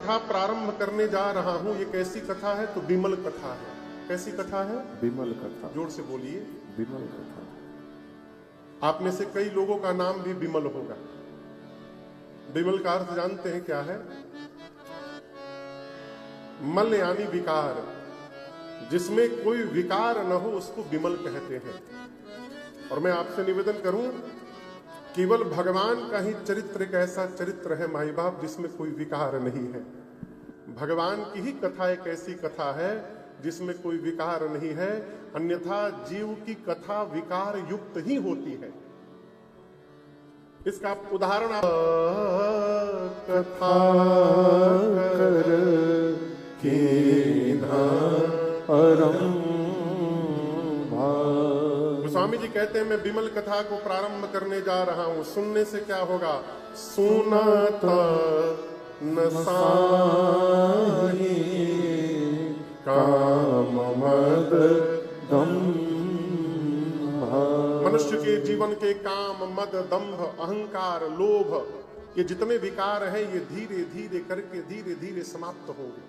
कथा प्रारंभ करने जा रहा हूं, ये कैसी कथा है? तो विमल कथा है। कैसी कथा है? विमल कथा। जोर से बोलिए। विमल कथा। आप में से कई लोगों का नाम भी विमल होगा। विमल का अर्थ जानते हैं क्या है? मल यानी विकार, जिसमें कोई विकार न हो उसको विमल कहते हैं। और मैं आपसे निवेदन करूं, केवल भगवान का ही चरित्र एक ऐसा चरित्र है माई बाप जिसमें कोई विकार नहीं है। भगवान की ही कथा एक ऐसी कथा है जिसमें कोई विकार नहीं है, अन्यथा जीव की कथा विकार युक्त ही होती है। इसका उदाहरण कथा कर गोस्वामी जी कहते हैं मैं विमल कथा को प्रारंभ करने जा रहा हूं। सुनने से क्या होगा? सुनता न साही काम मद दंभ। मनुष्य के जीवन के काम, मद, दंभ, अहंकार, लोभ, ये जितने विकार हैं ये धीरे धीरे करके धीरे धीरे समाप्त होंगे।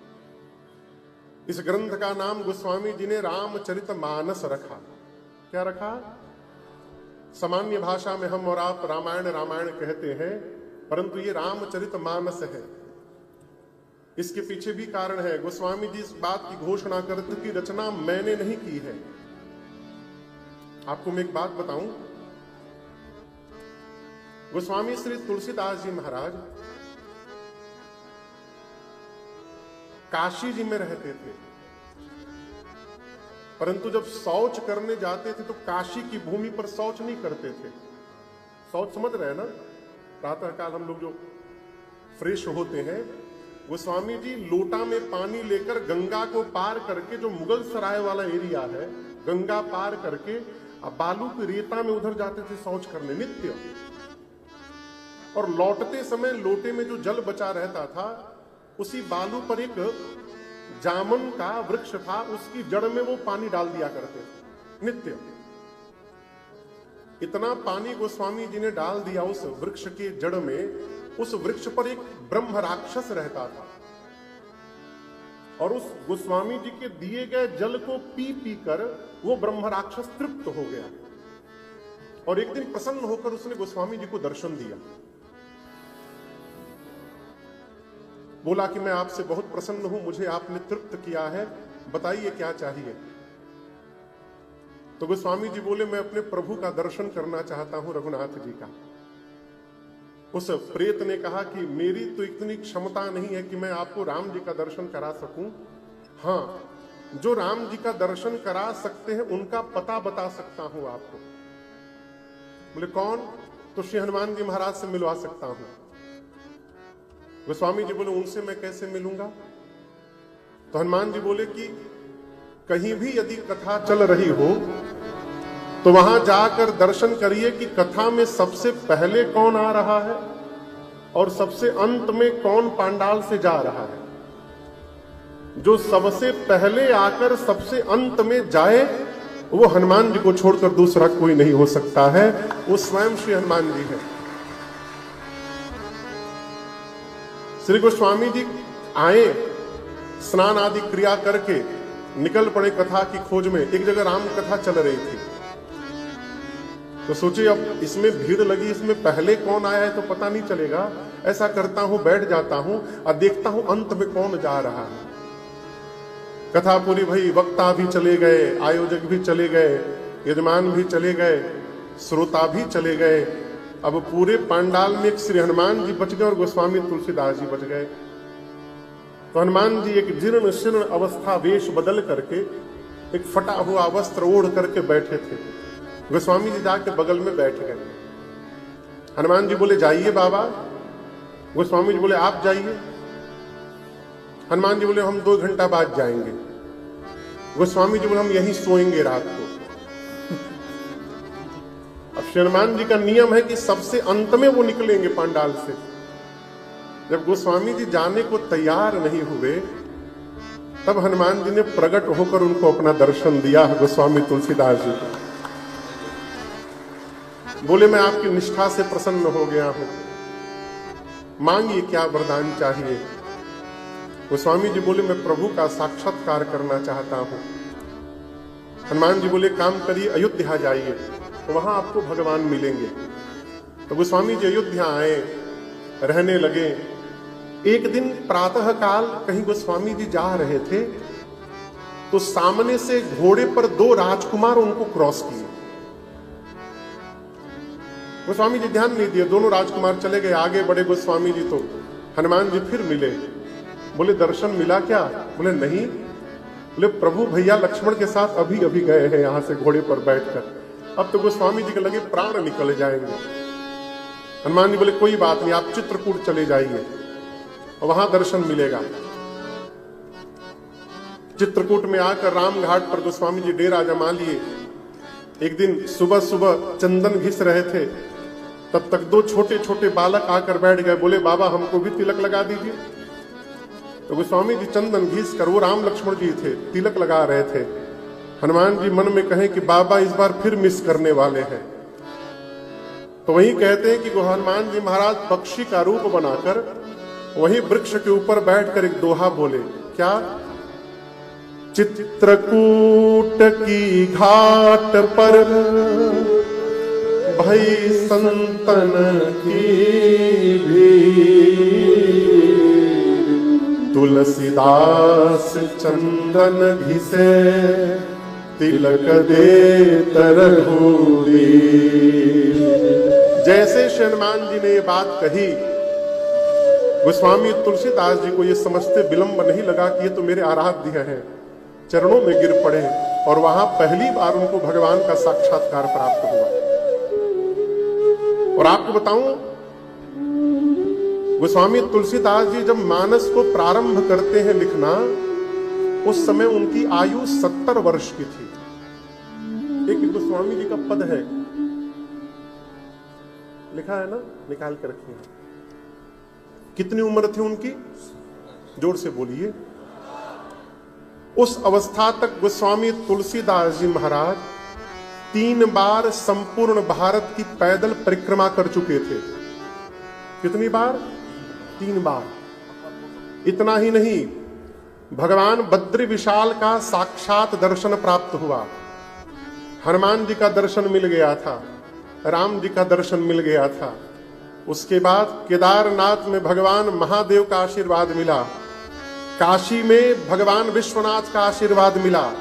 इस ग्रंथ का नाम गोस्वामी जी ने रामचरितमानस रखा। क्या रखा? सामान्य भाषा में हम और आप रामायण रामायण कहते हैं, परंतु ये रामचरितमानस है। इसके पीछे भी कारण है। गोस्वामी जी इस बात की घोषणा करते कि रचना मैंने नहीं की है। आपको मैं एक बात बताऊं, गोस्वामी श्री तुलसीदास जी महाराज काशी जी में रहते थे, परंतु जब शौच करने जाते थे तो काशी की भूमि पर शौच नहीं करते थे। शौच समझ रहे हैं ना? प्रातःकाल हम लोग जो फ्रेश होते हैं, गोस्वामी जी लोटा में पानी लेकर गंगा को पार करके, जो मुगल सराय वाला एरिया है, गंगा पार करके अब बालू की रेता में उधर जाते थे शौच करने नित्य। और लौटते समय लोटे में जो जल बचा रहता था, उसी बालू पर एक जामुन का वृक्ष था, उसकी जड़ में वो पानी डाल दिया करते थे नित्य। इतना पानी गोस्वामी जी ने डाल दिया उस वृक्ष के जड़ में। उस वृक्ष पर एक ब्रह्म राक्षस रहता था और उस गोस्वामी जी के दिए गए जल को पी पी कर वो ब्रह्म राक्षस तृप्त हो गया। और एक दिन प्रसन्न होकर उसने गोस्वामी जी को दर्शन दिया। बोला कि मैं आपसे बहुत प्रसन्न हूं, मुझे आपने तृप्त किया है, बताइए क्या चाहिए। तो गोस्वामी जी बोले मैं अपने प्रभु का दर्शन करना चाहता हूं, रघुनाथ जी का। उस प्रेत ने कहा कि मेरी तो इतनी क्षमता नहीं है कि मैं आपको राम जी का दर्शन करा सकूं। हाँ, जो राम जी का दर्शन करा सकते हैं उनका पता बता सकता हूं आपको। बोले कौन? तो श्री हनुमान जी महाराज से मिलवा सकता हूं। गोस्वामी जी बोले उनसे मैं कैसे मिलूंगा? तो हनुमान जी बोले कि कहीं भी यदि कथा चल रही हो तो वहां जाकर दर्शन करिए कि कथा में सबसे पहले कौन आ रहा है और सबसे अंत में कौन पांडाल से जा रहा है। जो सबसे पहले आकर सबसे अंत में जाए वो हनुमान जी को छोड़कर दूसरा कोई नहीं हो सकता है, वो स्वयं श्री हनुमान जी है। श्री गोस्वामी जी आए, स्नान आदि क्रिया करके निकल पड़े कथा की खोज में। एक जगह राम कथा चल रही थी तो सोचे अब इसमें भीड़ लगी, इसमें पहले कौन आया है तो पता नहीं चलेगा। ऐसा करता हूं, बैठ जाता हूं और देखता हूं अंत में कौन जा रहा है। कथा पूरी भई, वक्ता भी चले गए, आयोजक भी चले गए, यजमान भी चले गए, श्रोता भी चले गए। अब पूरे पांडाल में एक श्री हनुमान जी बच गए और गोस्वामी तुलसीदास जी बच गए। तो हनुमान जी एक जीर्ण शीर्ण अवस्था वेश बदल करके एक फटा हुआ वस्त्र ओढ़ करके बैठे थे। गोस्वामी जी जाके बगल में बैठ गए। हनुमान जी बोले जाइए बाबा। गोस्वामी जी बोले आप जाइए। हनुमान जी बोले हम 2 घंटा बाद जाएंगे। गोस्वामी जी बोले हम यहीं सोएंगे रात को। अब हनुमान जी का नियम है कि सबसे अंत में वो निकलेंगे पांडाल से। जब गोस्वामी जी जाने को तैयार नहीं हुए तब हनुमान जी ने प्रकट होकर उनको अपना दर्शन दिया। गोस्वामी तुलसीदास जी बोले मैं आपकी निष्ठा से प्रसन्न हो गया हूं, मांगिए क्या वरदान चाहिए। गोस्वामी जी बोले मैं प्रभु का साक्षात्कार करना चाहता हूं। हनुमान जी बोले काम करिए, अयोध्या जाइए, तो वहां आपको भगवान मिलेंगे। तो गोस्वामी जी अयोध्या आए, रहने लगे। एक दिन प्रातः काल कहीं गोस्वामी जी जा रहे थे, तो सामने से घोड़े पर दो राजकुमार उनको क्रॉस किए। गोस्वामी जी ध्यान नहीं दिए, दोनों राजकुमार चले गए, आगे बढ़े गोस्वामी जी। तो हनुमान जी फिर मिले, बोले दर्शन मिला क्या? बोले नहीं। बोले प्रभु भैया लक्ष्मण के साथ अभी अभी गए हैं यहां से घोड़े पर बैठकर, अब तो गोस्वामी जी के लगे प्राण निकल जाएंगे। हनुमान जी बोले कोई बात नहीं, आप चित्रकूट चले जाइए, वहां दर्शन मिलेगा। चित्रकूट में आकर राम घाट पर गोस्वामी जी डेरा जमा लिए। एक दिन सुबह सुबह चंदन घिस रहे थे, तब तक दो छोटे छोटे बालक आकर बैठ गए, बोले बाबा हमको भी तिलक लगा दीजिए। तो गोस्वामी जी चंदन घिस कर, वो राम लक्ष्मण जी थे, तिलक लगा रहे थे। हनुमान जी मन में कहे कि बाबा इस बार फिर मिस करने वाले हैं। तो वही कहते हैं कि हनुमान जी महाराज पक्षी का रूप बनाकर वही वृक्ष के ऊपर बैठकर एक दोहा बोले, क्या? चित्रकूट की घाट पर भई संतन की भीड़, तुलसीदास चंदन घिसे तिलक दे तरघूरी। जैसे हनुमान जी ने ये बात कही, गोस्वामी तुलसीदास जी को ये समझते विलंब नहीं लगा कि ये तो मेरे आराध्य हैं, चरणों में गिर पड़े और वहां पहली बार उनको भगवान का साक्षात्कार प्राप्त हुआ। और आपको बताऊं, गोस्वामी तुलसीदास जी जब मानस को प्रारंभ करते हैं लिखना, उस समय उनकी आयु 70 वर्ष की थी। एक गोस्वामी जी का पद है, लिखा है ना, निकाल कर रखिए। कितनी उम्र थी उनकी? जोर से बोलिए। उस अवस्था तक गोस्वामी तुलसीदास जी महाराज 3 बार संपूर्ण भारत की पैदल परिक्रमा कर चुके थे। कितनी बार? 3 बार। इतना ही नहीं, भगवान बद्री विशाल का साक्षात दर्शन प्राप्त हुआ। हनुमान जी का दर्शन मिल गया था, राम जी का दर्शन मिल गया था। उसके बाद केदारनाथ में भगवान महादेव का आशीर्वाद मिला, काशी में भगवान विश्वनाथ का आशीर्वाद मिला,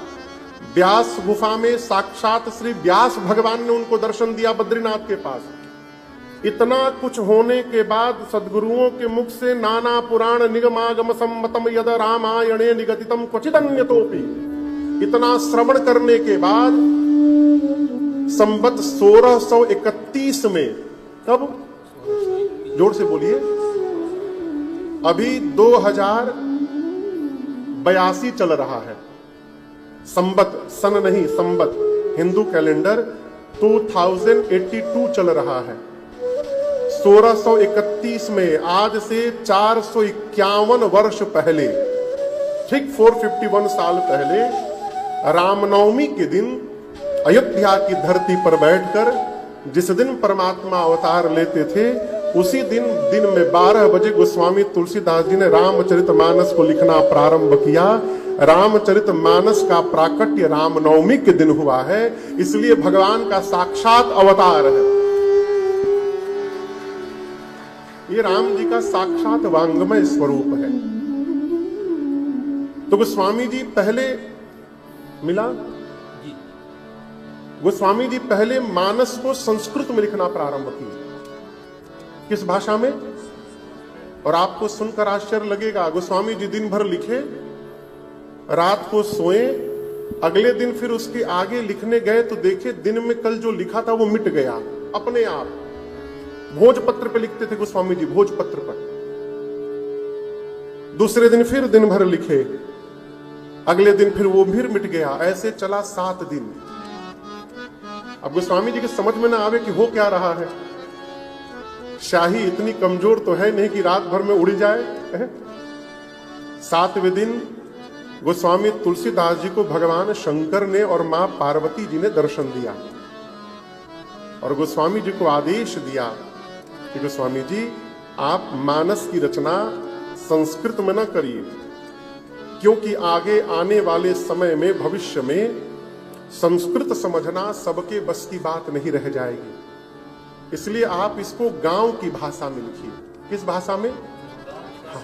व्यास गुफा में साक्षात श्री व्यास भगवान ने उनको दर्शन दिया बद्रीनाथ के पास। इतना कुछ होने के बाद सद्गुरुओं के मुख से नाना पुराण निगमागम सम्मतम यद रामायणे निगदितम क्वचिदन्यतोपि, इतना श्रवण करने के बाद संवत 1631 में, कब? जोर से बोलिए। अभी 2082 चल रहा है, संवत, सन नहीं, संवत, हिंदू कैलेंडर 2082 चल रहा है। 1631 में, आज से 451 वर्ष पहले, ठीक 451 साल पहले, रामनवमी के दिन अयोध्या की धरती पर बैठकर जिस दिन परमात्मा अवतार लेते थे, उसी दिन में 12 बजे गोस्वामी तुलसीदास जी ने रामचरितमानस को लिखना प्रारंभ किया। रामचरितमानस का प्राकट्य रामनवमी के दिन हुआ है, इसलिए भगवान का साक्षात अवतार है। ये राम जी का साक्षात वांगमय स्वरूप है। तो गोस्वामी जी पहले मिला, गोस्वामी जी पहले मानस को संस्कृत में लिखना प्रारंभ किया। किस भाषा में? और आपको सुनकर आश्चर्य लगेगा, गोस्वामी जी दिन भर लिखे, रात को सोए, अगले दिन फिर उसके आगे लिखने गए तो देखे दिन में कल जो लिखा था वो मिट गया अपने आप। भोजपत्र पे लिखते थे गोस्वामी जी, भोजपत्र पर। दूसरे दिन फिर दिन भर लिखे, अगले दिन फिर वो फिर मिट गया। ऐसे चला 7 दिन। अब गोस्वामी जी की समझ में ना आवे कि हो क्या रहा है। शाही इतनी कमजोर तो है नहीं कि रात भर में उड़ जाए। 7वें दिन गोस्वामी तुलसीदास जी को भगवान शंकर ने और मां पार्वती जी ने दर्शन दिया और गोस्वामी जी को आदेश दिया कि गोस्वामी जी आप मानस की रचना संस्कृत में न करिए, क्योंकि आगे आने वाले समय में, भविष्य में संस्कृत समझना सबके बस की बात नहीं रह जाएगी। इसलिए आप इसको गांव की भाषा में लिखिए। किस भाषा में? हाँ।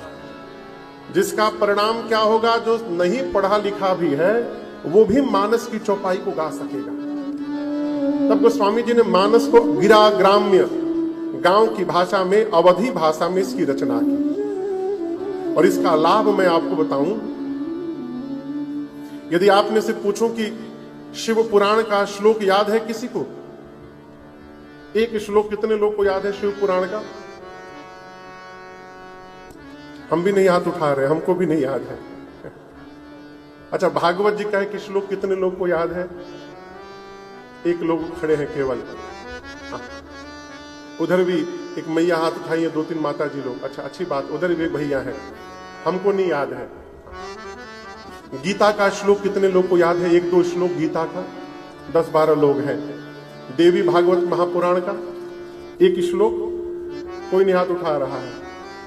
जिसका परिणाम क्या होगा, जो नहीं पढ़ा लिखा भी है वो भी मानस की चौपाई को गा सकेगा। तब गोस्वामी जी ने मानस को गिरा ग्राम्य, गांव की भाषा में, अवधी भाषा में इसकी रचना की। और इसका लाभ मैं आपको बताऊं, यदि आप में से पूछूं कि शिव पुराण का श्लोक याद है किसी को? एक श्लोक कितने लोग को याद है शिव पुराण का? हम भी नहीं हाथ उठा रहे, हमको भी नहीं याद है। अच्छा, भागवत जी का एक श्लोक कितने लोग को याद है? एक लोग खड़े हैं केवल। हाँ। उधर भी एक मैया हाथ उठाई है, 2-3 माता जी लोग। अच्छा, अच्छी बात, उधर भी एक भैया है, हमको नहीं याद है। गीता का श्लोक कितने लोग को याद है? 1-2 श्लोक गीता का, 10-12 लोग हैं। देवी भागवत महापुराण का एक श्लोक, कोई नहीं हाथ उठा रहा है।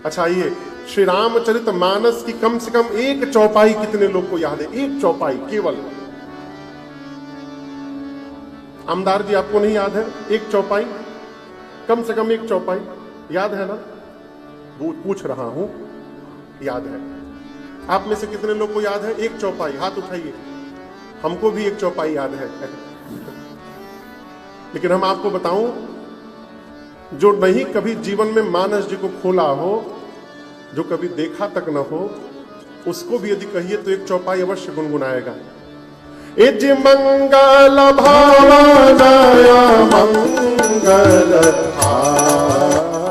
अच्छा, ये श्री रामचरित मानस की कम से कम एक चौपाई कितने लोग को याद है? एक चौपाई केवल। आमदार जी, आपको नहीं याद है? एक चौपाई, कम से कम एक चौपाई याद है ना? वो पूछ रहा हूं, याद है? आप में से कितने लोग को याद है एक चौपाई? हाथ उठाइए। हमको भी एक चौपाई याद है। लेकिन हम आपको बताऊं, जो नहीं कभी जीवन में मानस जी को खोला हो, जो कभी देखा तक न हो, उसको भी यदि कहिए तो एक चौपाई अवश्य गुनगुनाएगा। इज मंगल भावनाय मंगल हारे,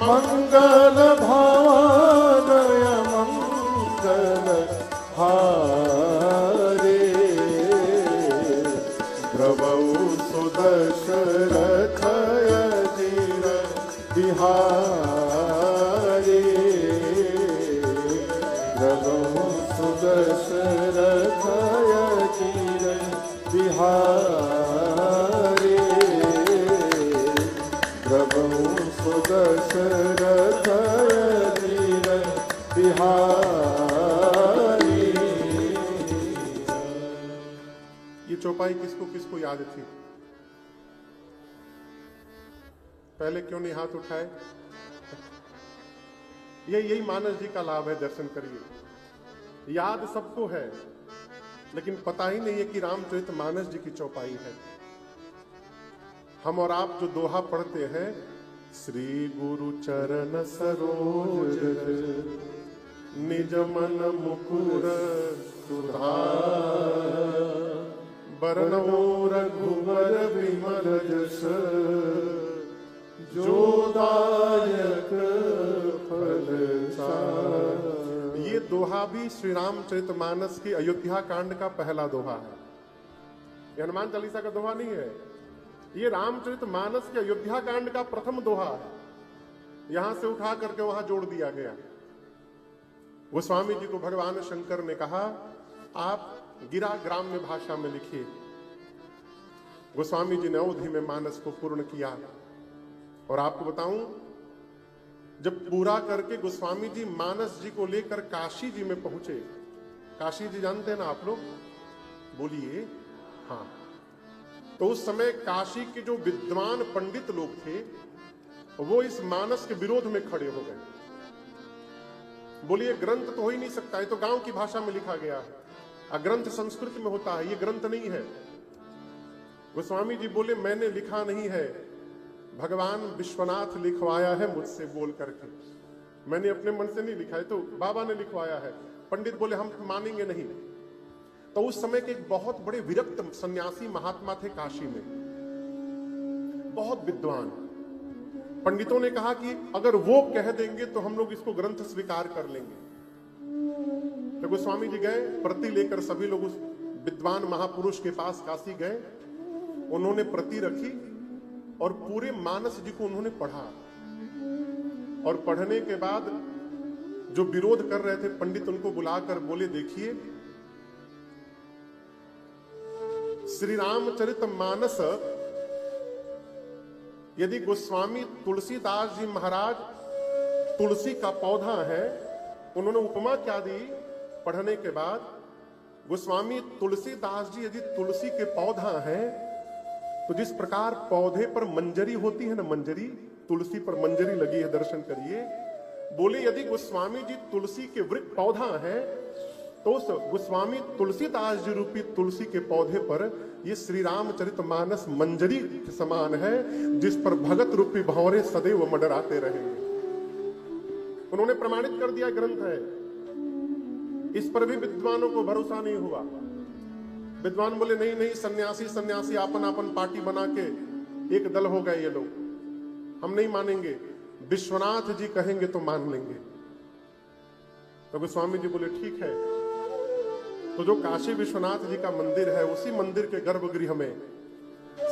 मंगल भावनाय मंगल हारे, प्रभु सुदशरथ अजीर बिहारी, प्रभु सुदशरथ अजीर बिहारी, प्रभु सुदशरथ अजीर बिहारी। ये चौपाई किसको किसको याद थी? पहले क्यों नहीं हाथ उठाए? यही मानस जी का लाभ है। दर्शन करिए, याद सबको है, लेकिन पता ही नहीं है कि रामचरित मानस जी की चौपाई है। हम और आप जो दोहा पढ़ते हैं, श्री गुरु चरण सरोज निज मन मुकुर सुधार, बरनौ रघुवर विमल जस, जो दायक फल सार। ये दोहा भी श्री रामचरितमानस की अयोध्या कांड का पहला दोहा है। ये हनुमान चालीसा का दोहा नहीं है, ये रामचरितमानस के अयोध्या कांड का प्रथम दोहा है। यहां से उठा करके वहां जोड़ दिया गया। गोस्वामी जी को भगवान शंकर ने कहा, आप गिरा ग्राम्य भाषा में लिखिए। गोस्वामी जी ने अवधि में मानस को पूर्ण किया। और आपको बताऊं, जब पूरा करके गोस्वामी जी मानस जी को लेकर काशी जी में पहुंचे। काशी जी जानते हैं ना आप लोग? बोलिए हाँ। तो उस समय काशी के जो विद्वान पंडित लोग थे, वो इस मानस के विरोध में खड़े हो गए। बोलिए, ग्रंथ तो हो ही नहीं सकता, है तो गांव की भाषा में लिखा गया है, ग्रंथ संस्कृत में होता है, ये ग्रंथ नहीं है। गोस्वामी जी बोले, मैंने लिखा नहीं है, भगवान विश्वनाथ लिखवाया है मुझसे बोल करके, मैंने अपने मन से नहीं लिखा है, तो बाबा ने लिखवाया है। पंडित बोले, हम मानेंगे नहीं। तो उस समय के एक बहुत बड़े विरक्त सन्यासी महात्मा थे काशी में, बहुत विद्वान। पंडितों ने कहा कि अगर वो कह देंगे तो हम लोग इसको ग्रंथ स्वीकार कर लेंगे। तो गोस्वामी जी गए, प्रति लेकर सभी लोग उस विद्वान महापुरुष के पास काशी गए। उन्होंने प्रति रखी और पूरे मानस जी को उन्होंने पढ़ा। और पढ़ने के बाद जो विरोध कर रहे थे पंडित, उनको बुलाकर बोले, देखिए, श्री रामचरितमानस यदि गोस्वामी तुलसीदास जी महाराज तुलसी का पौधा है उन्होंने उपमा क्या दी पढ़ने के बाद? गोस्वामी तुलसीदास जी यदि तुलसी के पौधा है तो जिस प्रकार पौधे पर मंजरी होती है ना, मंजरी, तुलसी पर मंजरी लगी है, दर्शन करिए। बोले यदि गोस्वामी जी तुलसी के वृक्ष पौधा है तो उस गोस्वामी तुलसीदास जी रूपी तुलसी के पौधे पर ये श्री रामचरितमानस मंजरी के समान है, जिस पर भगत रूपी भंवरे सदैव मंडराते रहेंगे। उन्होंने प्रमाणित कर दिया, ग्रंथ है। इस पर भी विद्वानों को भरोसा नहीं हुआ। विद्वान बोले नहीं नहीं, सन्यासी सन्यासी आपन आपन पार्टी बना के एक दल हो गए ये लोग, हम नहीं मानेंगे, विश्वनाथ जी कहेंगे तो मान लेंगे। तो गोस्वामी जी बोले ठीक है। तो जो काशी विश्वनाथ जी का मंदिर है, उसी मंदिर के गर्भगृह में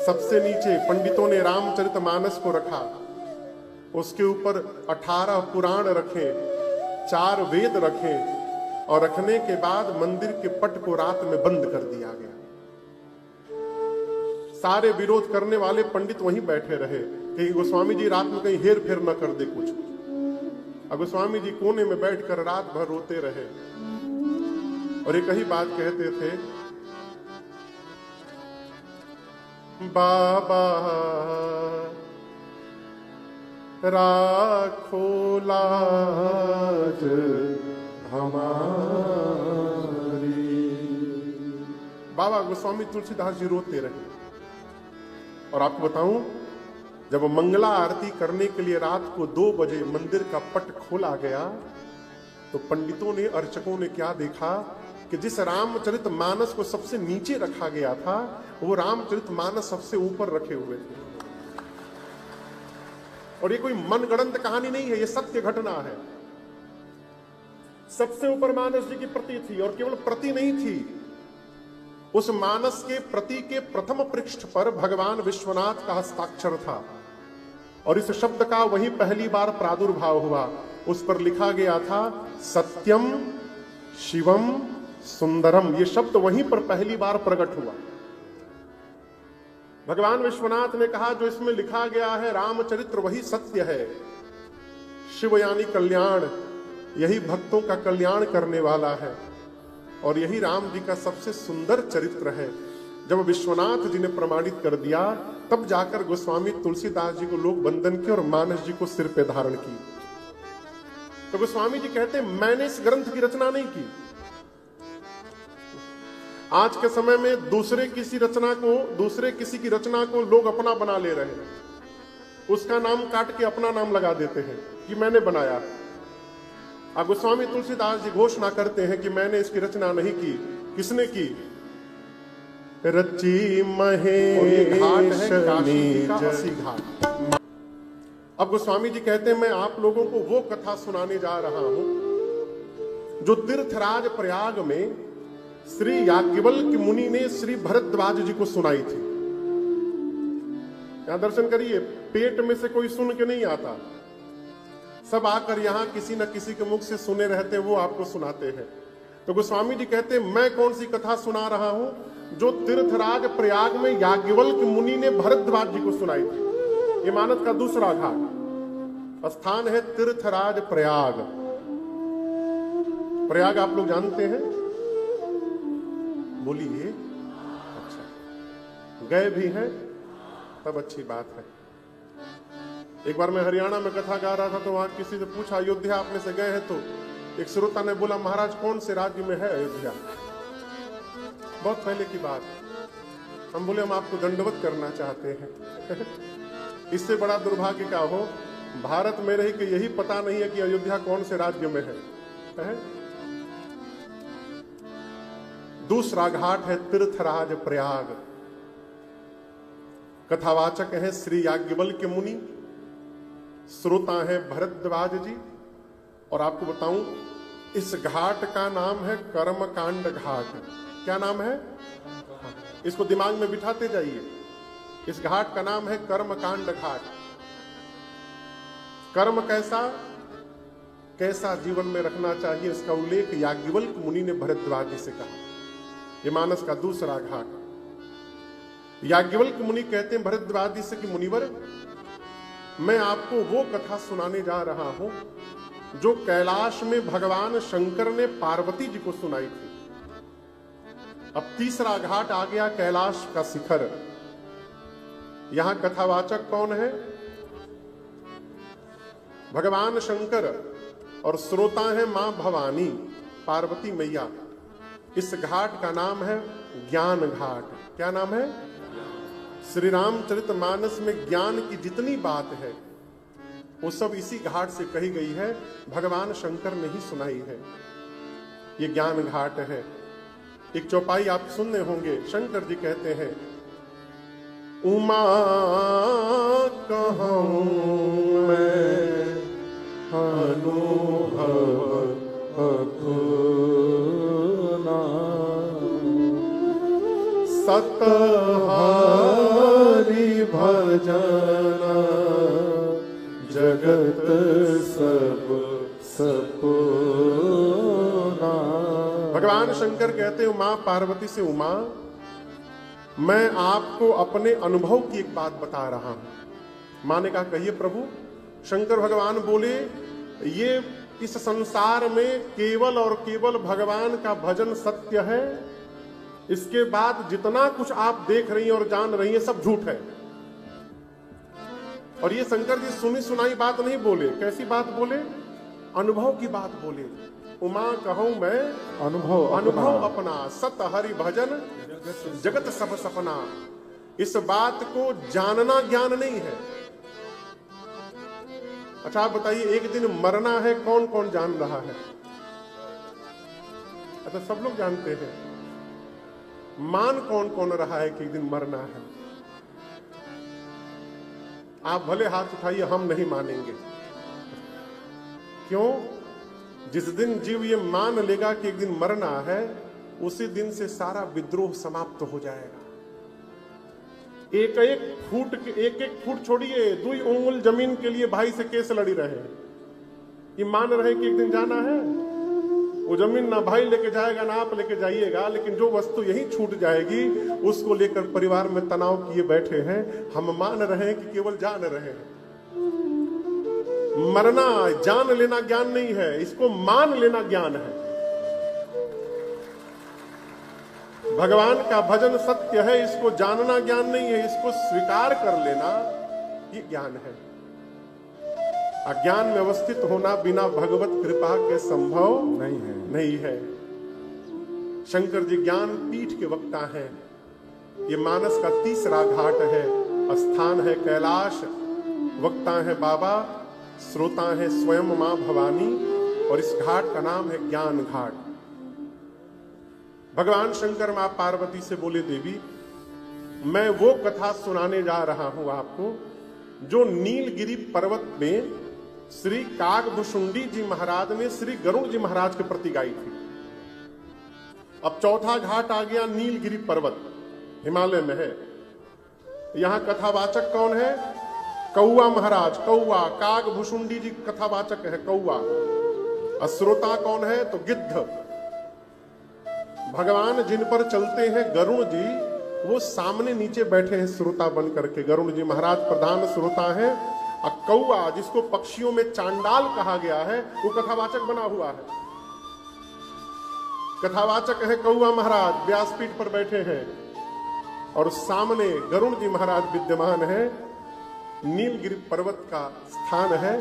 सबसे नीचे पंडितों ने रामचरितमानस को रखा। उसके ऊपर 18 पुराण रखे, 4 वेद रखे, और रखने के बाद मंदिर के पट को रात में बंद कर दिया गया। सारे विरोध करने वाले पंडित वहीं बैठे रहे कि गोस्वामी जी रात में कहीं हेर फेर न कर दे कुछ। और गोस्वामी जी कोने में बैठकर रात भर रोते रहे और एक ही बात कहते थे, बाबा राखो लाज हमारी। बाबा गोस्वामी तुलसीदास जी रोते रहे। और आपको बताऊं, जब मंगला आरती करने के लिए रात को 2 बजे मंदिर का पट खोला गया तो पंडितों ने, अर्चकों ने क्या देखा कि जिस रामचरितमानस को सबसे नीचे रखा गया था, वो रामचरितमानस सबसे ऊपर रखे हुए थे। और ये कोई मनगढ़ंत कहानी नहीं है, ये सत्य घटना है। सबसे ऊपर मानस जी की प्रति थी, और केवल प्रति नहीं थी, उस मानस के प्रति के प्रथम पृष्ठ पर भगवान विश्वनाथ का हस्ताक्षर था। और इस शब्द का वहीं पहली बार प्रादुर्भाव हुआ। उस पर लिखा गया था सत्यम शिवम सुंदरम। ये शब्द वहीं पर पहली बार प्रकट हुआ। भगवान विश्वनाथ ने कहा जो इसमें लिखा गया है रामचरित्र वही सत्य है। शिव यानी कल्याण, यही भक्तों का कल्याण करने वाला है, और यही राम जी का सबसे सुंदर चरित्र है। जब विश्वनाथ जी ने प्रमाणित कर दिया, तब जाकर गोस्वामी तुलसीदास जी को लोग वंदन किए और मानस जी को सिर पे धारण की। तो गोस्वामी जी कहते मैंने इस ग्रंथ की रचना नहीं की। आज के समय में दूसरे किसी की रचना को लोग अपना बना ले रहे हैं। उसका नाम काट के अपना नाम लगा देते हैं कि मैंने बनाया। अब गोस्वामी तुलसीदास जी घोषणा करते हैं कि मैंने इसकी रचना नहीं की। किसने की? रची महेश घाट। अब गोस्वामी जी कहते हैं मैं आप लोगों को वो कथा सुनाने जा रहा हूं जो तीर्थराज प्रयाग में श्री याज्ञवल्क्य मुनि ने श्री भरद्वाज जी को सुनाई थी। यहां दर्शन करिए, पेट में से कोई सुन के नहीं आता, सब आकर यहां किसी न किसी के मुख से सुने रहते, वो आपको सुनाते हैं। तो गोस्वामी जी कहते हैं मैं कौन सी कथा सुना रहा हूं जो तीर्थराज प्रयाग में याज्ञवल्क्य मुनि ने भरद्वाज जी को सुनाई थी। ये मानस का दूसरा घाट स्थान है तीर्थराज प्रयाग। प्रयाग आप लोग जानते हैं? बोलिए। अच्छा, गए भी हैं? तब अच्छी बात है। एक बार मैं हरियाणा में कथा गा रहा था तो वहां किसी से पूछा अयोध्या आप में से गए हैं? तो एक श्रोता ने बोला महाराज कौन से राज्य में है अयोध्या? बहुत पहले की बात। हम बोले हम आपको दंडवत करना चाहते हैं। इससे बड़ा दुर्भाग्य क्या हो, भारत में रह के यही पता नहीं है कि अयोध्या कौन से राज्य में है? दूसरा घाट है तीर्थराज प्रयाग। कथावाचक है श्री याज्ञवल्क्य मुनि, श्रोता है भरद्वाज जी। और आपको बताऊं इस घाट का नाम है कर्मकांड घाट। क्या नाम है? इसको दिमाग में बिठाते जाइए। इस घाट का नाम है कर्मकांड घाट। कर्म कैसा जीवन में रखना चाहिए, इसका उल्लेख याज्ञवल्क्य मुनि ने भरद्वाज जी से कहा। ये मानस का दूसरा घाट। याज्ञवल्क्य मुनि कहते हैं भरद्वाज जी से कि मुनिवर, मैं आपको वो कथा सुनाने जा रहा हूं जो कैलाश में भगवान शंकर ने पार्वती जी को सुनाई थी। अब तीसरा घाट आ गया कैलाश का शिखर। यहां कथावाचक कौन है? भगवान शंकर और श्रोता है मां भवानी पार्वती मैया। इस घाट का नाम है ज्ञान घाट। क्या नाम है? श्री रामचरितमानस में ज्ञान की जितनी बात है वो सब इसी घाट से कही गई है, भगवान शंकर ने ही सुनाई है। ये ज्ञान घाट है। एक चौपाई आप सुनने होंगे, शंकर जी कहते हैं, उमा कहूं मैं अनुभव अपना, सत हरि भजन जगत सब सपना। भगवान शंकर कहते हैं मां पार्वती से, उमा मैं आपको अपने अनुभव की एक बात बता रहा हूं। मां ने कहा कहिए प्रभु। शंकर भगवान बोले, ये इस संसार में केवल और केवल भगवान का भजन सत्य है, इसके बाद जितना कुछ आप देख रही हैं और जान रही हैं सब झूठ है। और ये शंकर जी सुनी सुनाई बात नहीं बोले, कैसी बात बोले? अनुभव की बात बोले। उमा कहूं मैं अनुभव अपना, सत हरि भजन जगत सब सपना। इस बात को जानना ज्ञान नहीं है। अच्छा आप बताइए, एक दिन मरना है, कौन कौन जान रहा है? अच्छा सब लोग जानते हैं। मान कौन कौन रहा है कि एक दिन मरना है? आप भले हाथ उठाइए, हम नहीं मानेंगे। क्यों? जिस दिन जीव ये मान लेगा कि एक दिन मरना है, उसी दिन से सारा विद्रोह समाप्त हो जाएगा। एक एक फुट छोड़िए, 2 उंगल जमीन के लिए भाई से केस लड़ी रहे, ये मान रहे कि एक दिन जाना है। वो जमीन ना भाई लेके जाएगा ना आप लेके जाइएगा, लेकिन जो वस्तु यही छूट जाएगी उसको लेकर परिवार में तनाव किए बैठे हैं। हम मान रहे हैं कि केवल जान रहे हैं। मरना जान लेना ज्ञान नहीं है, इसको मान लेना ज्ञान है। भगवान का भजन सत्य है, इसको जानना ज्ञान नहीं है, इसको स्वीकार कर लेना ये ज्ञान है। अज्ञान में अवस्थित होना बिना भगवत कृपा के संभव नहीं है। शंकर जी ज्ञान पीठ के वक्ता हैं। ये मानस का तीसरा घाट है, स्थान है कैलाश, वक्ता है बाबा, श्रोता है स्वयं मां भवानी, और इस घाट का नाम है ज्ञान घाट। भगवान शंकर मां पार्वती से बोले, देवी मैं वो कथा सुनाने जा रहा हूं आपको जो नीलगिरी पर्वत में श्री कागभुशुंडी जी महाराज ने श्री गरुड़ जी महाराज के प्रति गाई थी। अब चौथा घाट आ गया नीलगिरी पर्वत, हिमालय में है। यहां कथावाचक कौन है? कौआ महाराज। कौआ, कागभुशुंडी जी कथावाचक है कौआ। श्रोता कौन है? तो गिद्ध। भगवान जिन पर चलते हैं गरुड़ जी, वो सामने नीचे बैठे हैं श्रोता बन करके। गरुड़ जी महाराज प्रधान श्रोता है। और कौआ जिसको पक्षियों में चांडाल कहा गया है, वो कथावाचक बना हुआ है। कथावाचक है कौआ महाराज, व्यासपीठ पर बैठे हैं, और सामने गरुड़ जी महाराज विद्यमान है। नीलगिरी पर्वत का स्थान है,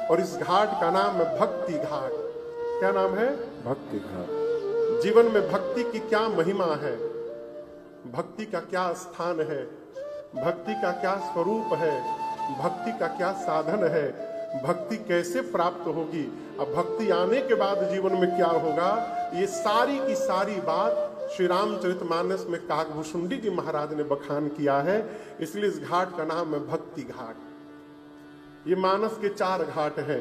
और इस घाट का नाम है भक्ति घाट। क्या नाम है? भक्ति घाट। जीवन में भक्ति की क्या महिमा है, भक्ति का क्या स्थान है, भक्ति का क्या स्वरूप है, भक्ति का क्या साधन है, भक्ति कैसे प्राप्त होगी, अब भक्ति आने के बाद जीवन में क्या होगा, ये सारी की सारी बात श्री रामचरितमानस में कागभुशुंडी जी महाराज ने बखान किया है। इसलिए इस घाट का नाम है भक्ति घाट। ये मानस के 4 घाट हैं।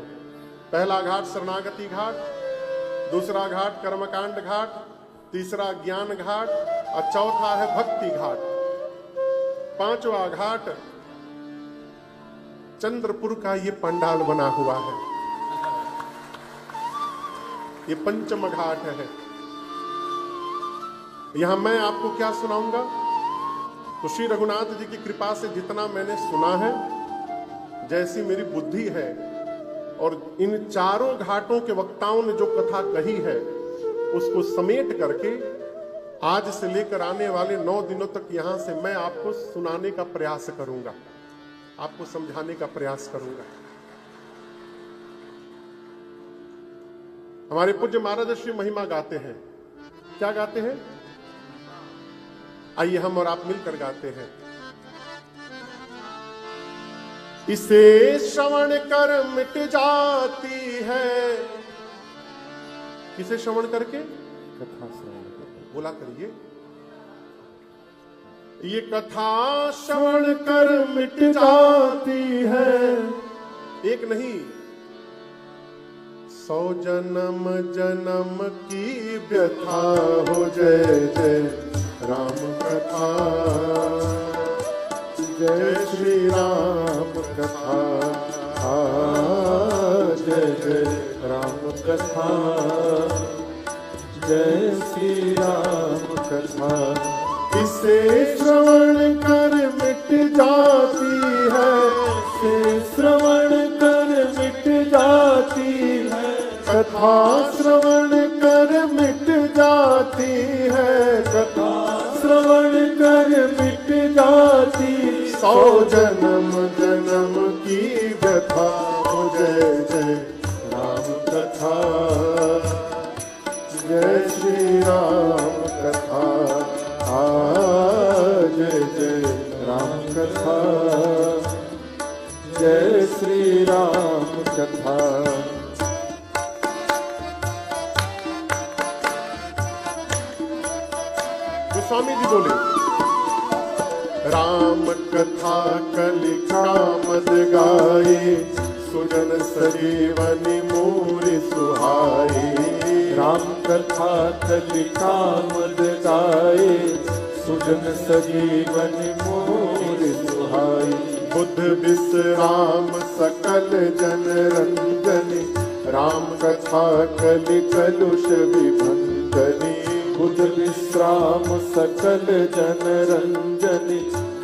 पहला घाट शरणागति घाट, दूसरा घाट कर्मकांड घाट, तीसरा ज्ञान घाट, और चौथा है भक्ति घाट। 5वां घाट चंद्रपुर का ये पंडाल बना हुआ है, ये पंचम घाट है। यहां मैं आपको क्या सुनाऊंगा? तो श्री रघुनाथ जी की कृपा से जितना मैंने सुना है, जैसी मेरी बुद्धि है और इन चारों घाटों के वक्ताओं ने जो कथा कही है उसको समेट करके आज से लेकर आने वाले 9 दिनों तक यहां से मैं आपको सुनाने का प्रयास करूंगा, आपको समझाने का प्रयास करूंगा। हमारे पूज्य महाराज श्री महिमा गाते हैं। क्या गाते हैं? आइए हम और आप मिलकर गाते हैं। इसे श्रवण कर मिट जाती है। किसे श्रवण करके? कथा श्रवण करके। बोला करिए, ये कथा श्रवण कर मिट जाती है। एक नहीं, 100 जन्म जन्म की व्यथा हो। जय जय राम कथा, जय श्री राम कथा, जय जय राम कथा, जय श्री राम कथा। इसे श्रवण कर मिट जाती है, इसे श्रवण कर मिट जाती है। कथा श्रवण कर मिट जाती है, कथा श्रवण कर मिट जाती। 100 जन्म जन्म की व्यथा हो। जय जय राम कथा, जय श्री राम कथा, जय जय राम कथा, जय श्री राम कथा। स्वामी जी बोले, राम कथा कलिका मद गाए, सुजन सजीवनी मूरि सुहाई। राम कथा कलिका मद गाए, सुजन सजीवनी मूरि सुहाई। बुद्ध विश्राम सकल जन रंजनी, राम कथा कलि कलुष विभंजनी। बुद्ध विश्राम सकल जन रंजनी,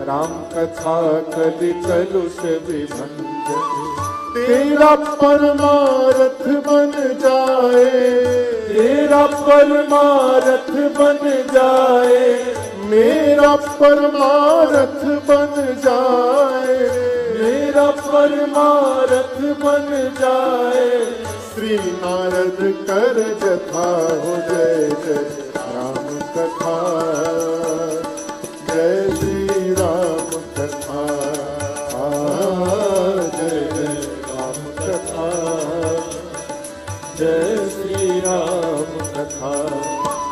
राम कथा कलि कलुष विभंजनी। तेरा परमारथ बन जाए, तेरा परमारथ बन जाए, मेरा परमारथ बन जाए, मेरा परमारथ बन जाए। श्री नारद कर जथा हो। जय जय राम कथा, जय श्री राम कथा, जय जय राम कथा, जय श्री राम कथा।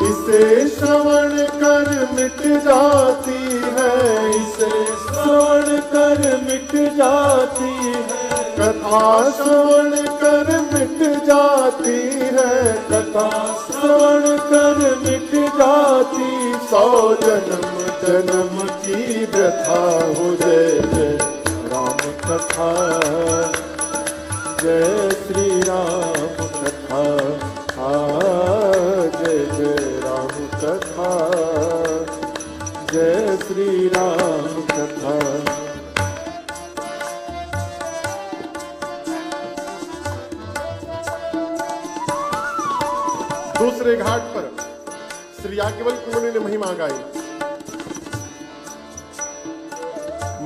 इसे श्रवण कर मिट जाती है, इसे श्रवण कर मिट जाती है। कथा श्रवण कर मिट जाती है, कथा श्रवण कर मिट जाती। 100 जन्म जन्म की व्यथा हो। जय जय राम कथा, जय श्री राम कथा, जय जय राम कथा, जय श्री राम कथा। दूसरे घाट पर श्री याज्ञवल्क्य मुनि ने महिमा गाई।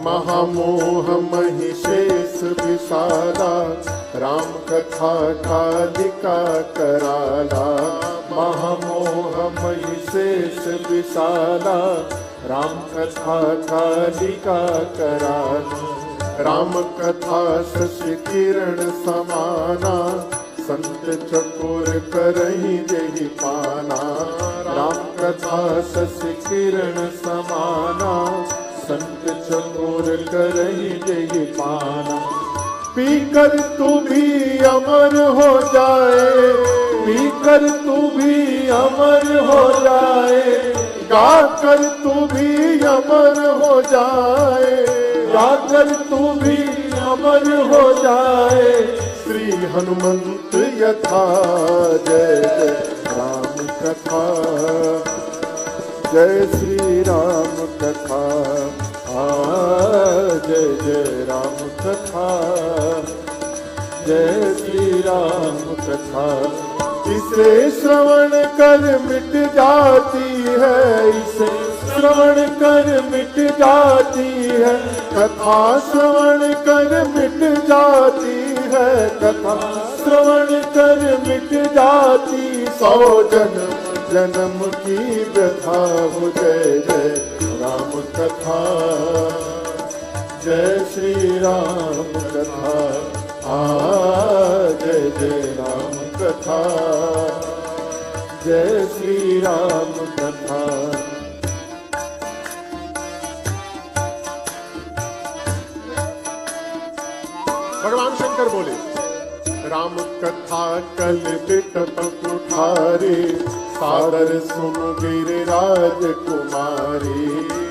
महामोह महिषेष विशाला, राम कथा कालिका कराला। महामोह महिषेष विशाला, राम कथा कालिका कराला। राम कथा शशि किरण समाना, संत चकोर करहि जेहि पाना। राम कथा शशि किरण समाना, संत चकोर करहि जेहि पाना। पीकर तू भी अमर हो जाए, पीकर तू भी अमर हो जाए। गाकर तू भी अमर हो जाए, गाकर तू भी अमर हो जाए। श्री हनुमंत यथा। जय जय राम कथा, जय श्री राम कथा, जय जय राम कथा, जय श्री राम कथा। इसे श्रवण कर मिट जाती है, इसे श्रवण कर मिट जाती है, कथा श्रवण कर मिट जाती है, कथा श्रवण कर मिट जाती। 100 जन्म जन्म की व्यथा हो, जय जय राम कथा, जय श्री राम कथा। जय जय राम कथा, जय श्री राम कथा। भगवान शंकर बोले, राम कथा कल बिटप कुठारे, सादर सुन गिरिराज कुमारी।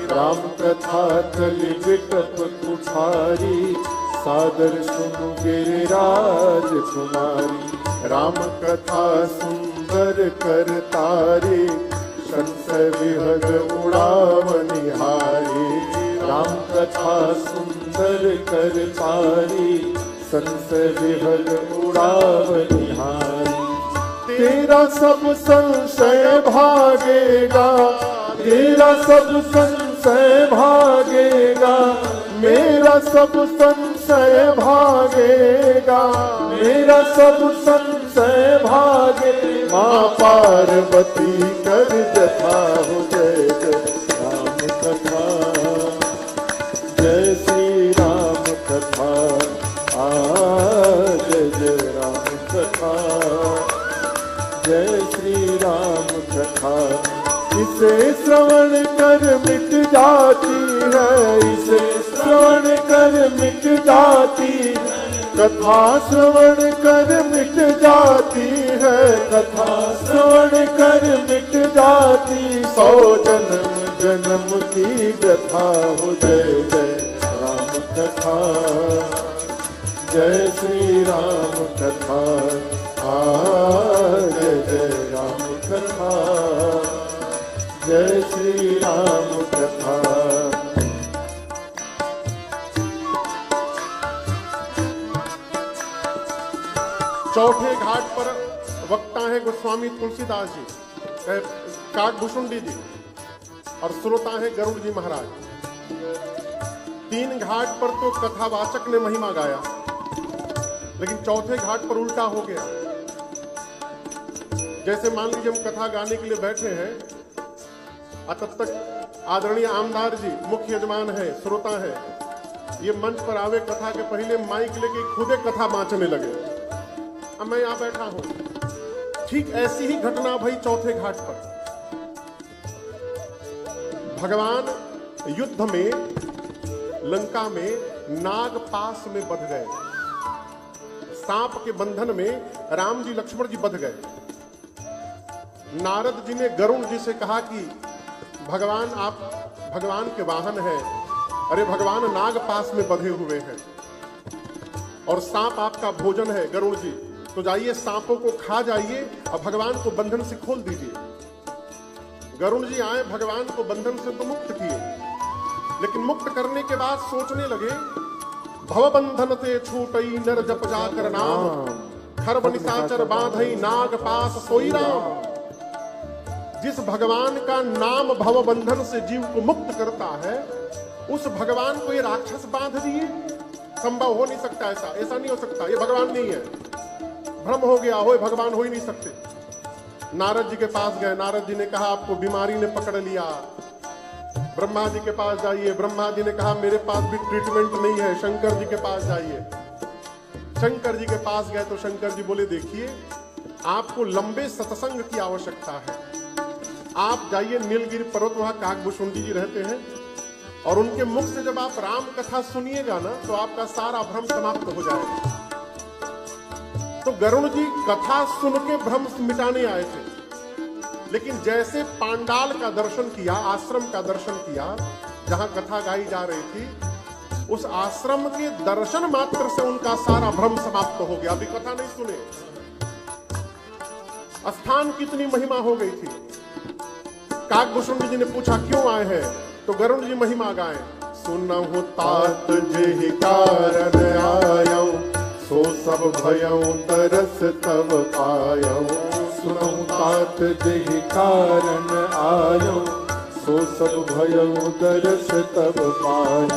राम कथा कल बिटप कुठारी, सादर सुन गिरिराज कुमारी। राम कथा सुंदर कर तारी, संशय विहग उड़ावनिहारी। राम कथा सुंदर कर तारी, संशय विहग उड़ावनिहारी। तेरा सब संशय भागेगा, तेरा सब संशय भागेगा, मेरा सब संशय भागेगा, मेरा सब संशय भागे। माँ पार्वती कर जथा हो, जय जय राम कथा, जय श्री राम कथा। जय जय राम कथा, जय श्री राम कथा। इसे श्रवण कर मिट जाती है, इसे श्रवण कर मिट जाती, कथा श्रवण कर मिट जाती है, कथा श्रवण कर मिट जाती। 100 जन्म जन्म की व्यथा हो, जय जय राम कथा, जय श्री राम कथा। जय जय राम कथा, जय श्री राम कथा। चौथे घाट पर वक्ता है गोस्वामी तुलसीदास जी, काकभूषुंडी जी, और श्रोता है गरुड़ जी महाराज। 3 घाट पर तो कथावाचक ने महिमा गाया, लेकिन चौथे घाट पर उल्टा हो गया। जैसे मान लीजिए हम कथा गाने के लिए बैठे हैं, तब तक आदरणीय आमदार जी मुख्य यजमान है, श्रोता है, ये मंच पर आवे कथा के पहले माइक लेके खुदे कथा बांचने लगे। अब मैं यहां बैठा हूं। ठीक ऐसी ही घटना भई चौथे घाट पर। भगवान युद्ध में लंका में नाग पास में बंध गए, सांप के बंधन में राम जी लक्ष्मण जी बंध गए। नारद जी ने गरुड़ जी से कहा कि भगवान आप भगवान के वाहन हैं, अरे भगवान नाग पास में बंधे हुए हैं और सांप आपका भोजन है गरुड़ जी, तो जाइए सांपों को खा जाइए और भगवान को बंधन से खोल दीजिए। गरुड़ जी आए, भगवान को बंधन से तो मुक्त किए, लेकिन मुक्त करने के बाद सोचने लगे, भव बंधन से छूटई नर जप जाकर नाम, खरब निशाचर बांधई नाग पास सोई राम। जिस भगवान का नाम भव बंधन से जीव को मुक्त करता है, उस भगवान को ये राक्षस बांध दिए, संभव हो नहीं सकता। ऐसा नहीं हो सकता, ये भगवान नहीं है, भ्रम हो गया हो, भगवान हो ही नहीं सकते। नारद जी के पास गए, नारद जी ने कहा आपको बीमारी ने पकड़ लिया, ब्रह्मा जी के पास जाइए। ब्रह्मा जी ने कहा मेरे पास भी ट्रीटमेंट नहीं है, शंकर जी के पास जाइए। शंकर जी के पास गए तो शंकर जी बोले देखिए आपको लंबे सत्संग की आवश्यकता है, आप जाइए नीलगिरी पर्वत, वहां काकभूषुंडी जी रहते हैं, और उनके मुख से जब आप राम कथा सुनिएगा ना तो आपका सारा भ्रम समाप्त हो जाएगा। तो गरुड़ जी कथा सुन के भ्रम मिटाने आए थे, लेकिन जैसे पांडाल का दर्शन किया, आश्रम का दर्शन किया जहां कथा गाई जा रही थी, उस आश्रम के दर्शन मात्र से उनका सारा भ्रम समाप्त हो गया। अभी कथा नहीं सुने, स्थान कितनी महिमा हो गई थी। काकभूषुंडी जी ने पूछा क्यों आए हैं, तो गरुड़ जी महिमा गाए, सुनहु तात जेहि कारण आयौ, सो सब भयऊ तरस तब पायऊ, सुनऊ तात देहि कारण आयऊ, सो सब भयऊ तरस तब पायऊ।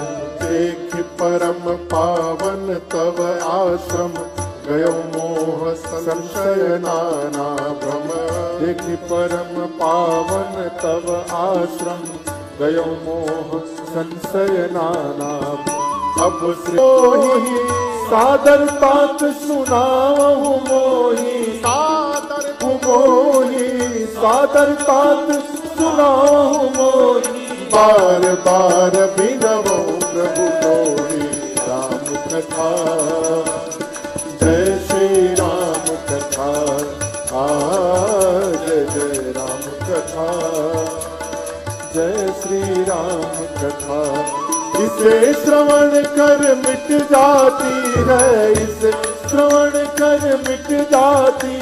देख परम पावन तब आश्रम, गयो मोह संशय नाना भ्रम। देख परम पावन तब आश्रम, गयो मोह संशय नाना भ्रम। अब श्री सादर तात सुनावहु मोहि, सादर मोहि सादर तात सुनावहु मोहि। बार बार बिनवो प्रभु मोहि, राम कथा जय श्री राम कथा, जय जय राम कथा, जय श्री राम कथा। इसे श्रवण कर मिट जाती है, इसे श्रवण कर मिट जाती,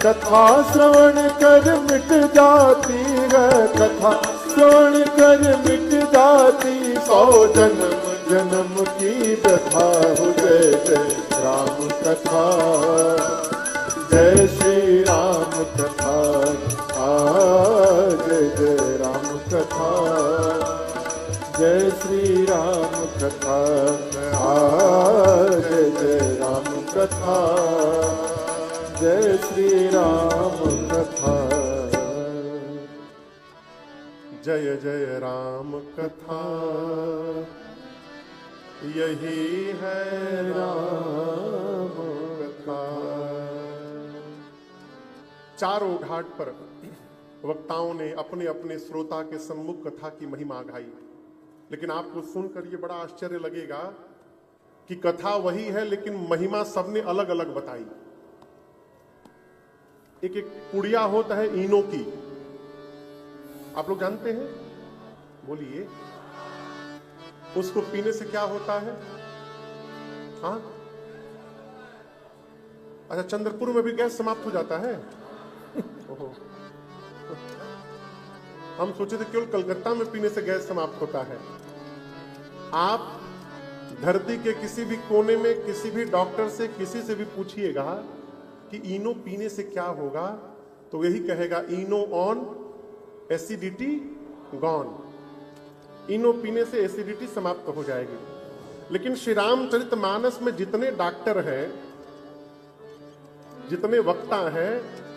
कथा श्रवण कर मिट जाती है, कथा श्रवण कर मिट जाती। 100 जन्म जन्म की व्यथा हो, जय जय राम कथा, जय श्री राम कथा, जय जय राम कथा, जय श्री राम कथा, जय जय राम कथा, जय श्री राम कथा, जय जय राम कथा, यही है राम कथा। चारों घाट पर वक्ताओं ने अपने अपने श्रोता के सम्मुख कथा की महिमा गाई, लेकिन आपको सुनकर ये बड़ा आश्चर्य लगेगा कि कथा वही है लेकिन महिमा सबने अलग अलग बताई। एक एक पुड़िया होता है ईनो की, आप लोग जानते हैं, बोलिए उसको पीने से क्या होता है? हाँ, अच्छा, चंद्रपुर में भी गैस समाप्त हो जाता है। ओहो, हम सोचे थे केवल कलकत्ता में पीने से गैस समाप्त होता है। आप धरती के किसी भी कोने में किसी भी डॉक्टर से किसी से भी पूछिएगा कि इनो पीने से क्या होगा, तो यही कहेगा इनो ऑन एसिडिटी गॉन। इनो पीने से एसिडिटी समाप्त हो जाएगी। लेकिन श्री रामचरितमानस में जितने डॉक्टर हैं, जितने वक्ता हैं,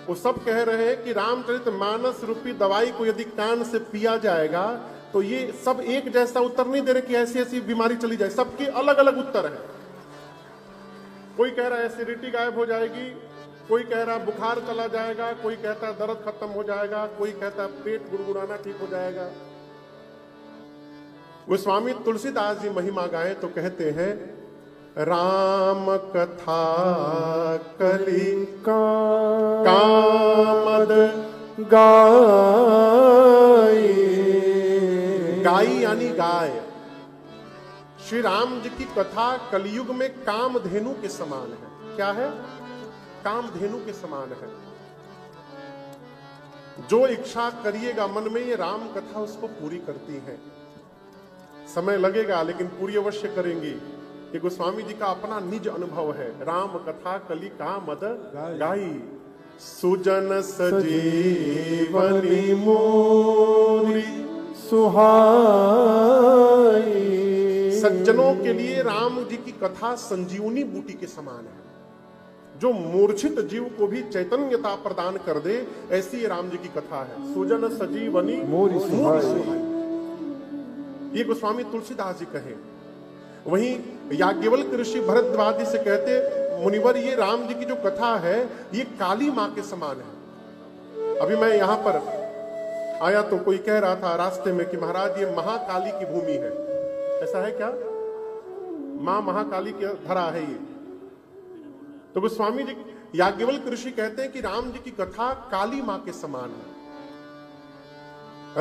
वो सब कह रहे हैं कि रामचरितमानस रूपी दवाई को यदि कान से पिया जाएगा तो ये सब एक जैसा उत्तर नहीं दे रहे कि ऐसी ऐसी बीमारी चली जाए, सबके अलग अलग उत्तर है। कोई कह रहा है एसिडिटी गायब हो जाएगी, कोई कह रहा है बुखार चला जाएगा, कोई कहता है दर्द खत्म हो जाएगा, कोई कहता है पेट गुड़गुड़ाना ठीक हो जाएगा। गोस्वामी तुलसीदास जी महिमा गाए तो कहते हैं, राम कथा कली कामद गाई। गाई यानी गाय। श्री राम जी की कथा कलयुग में कामधेनु के समान है। क्या है? कामधेनु के समान है। जो इच्छा करिएगा मन में, ये राम कथा उसको पूरी करती है। समय लगेगा लेकिन पूरी अवश्य करेंगी। ये गोस्वामी जी का अपना निज अनुभव है। राम कथा कली कामद गाई, सुजन सजीवनी मोरी सुहाई। सज्जनों के लिए राम जी की कथा संजीवनी बूटी के समान है, जो मूर्छित जीव को भी चैतन्यता प्रदान कर दे, ऐसी ये राम जी की कथा है। सुजन सजीवनी मोरी सुहाई, ये गोस्वामी तुलसीदास जी कहे। वहीं याज्ञवल्क्य ऋषि भरद्वाज से कहते, मुनिवर ये राम जी की जो कथा है ये काली माँ के समान है। अभी मैं यहाँ पर आया तो कोई कह रहा था रास्ते में कि महाराज ये महाकाली की भूमि है। ऐसा है क्या? माँ महाकाली की धरा है ये। तो गोस्वामी जी याज्ञवल्क्य ऋषि कहते हैं कि राम जी की कथा काली माँ के समान है।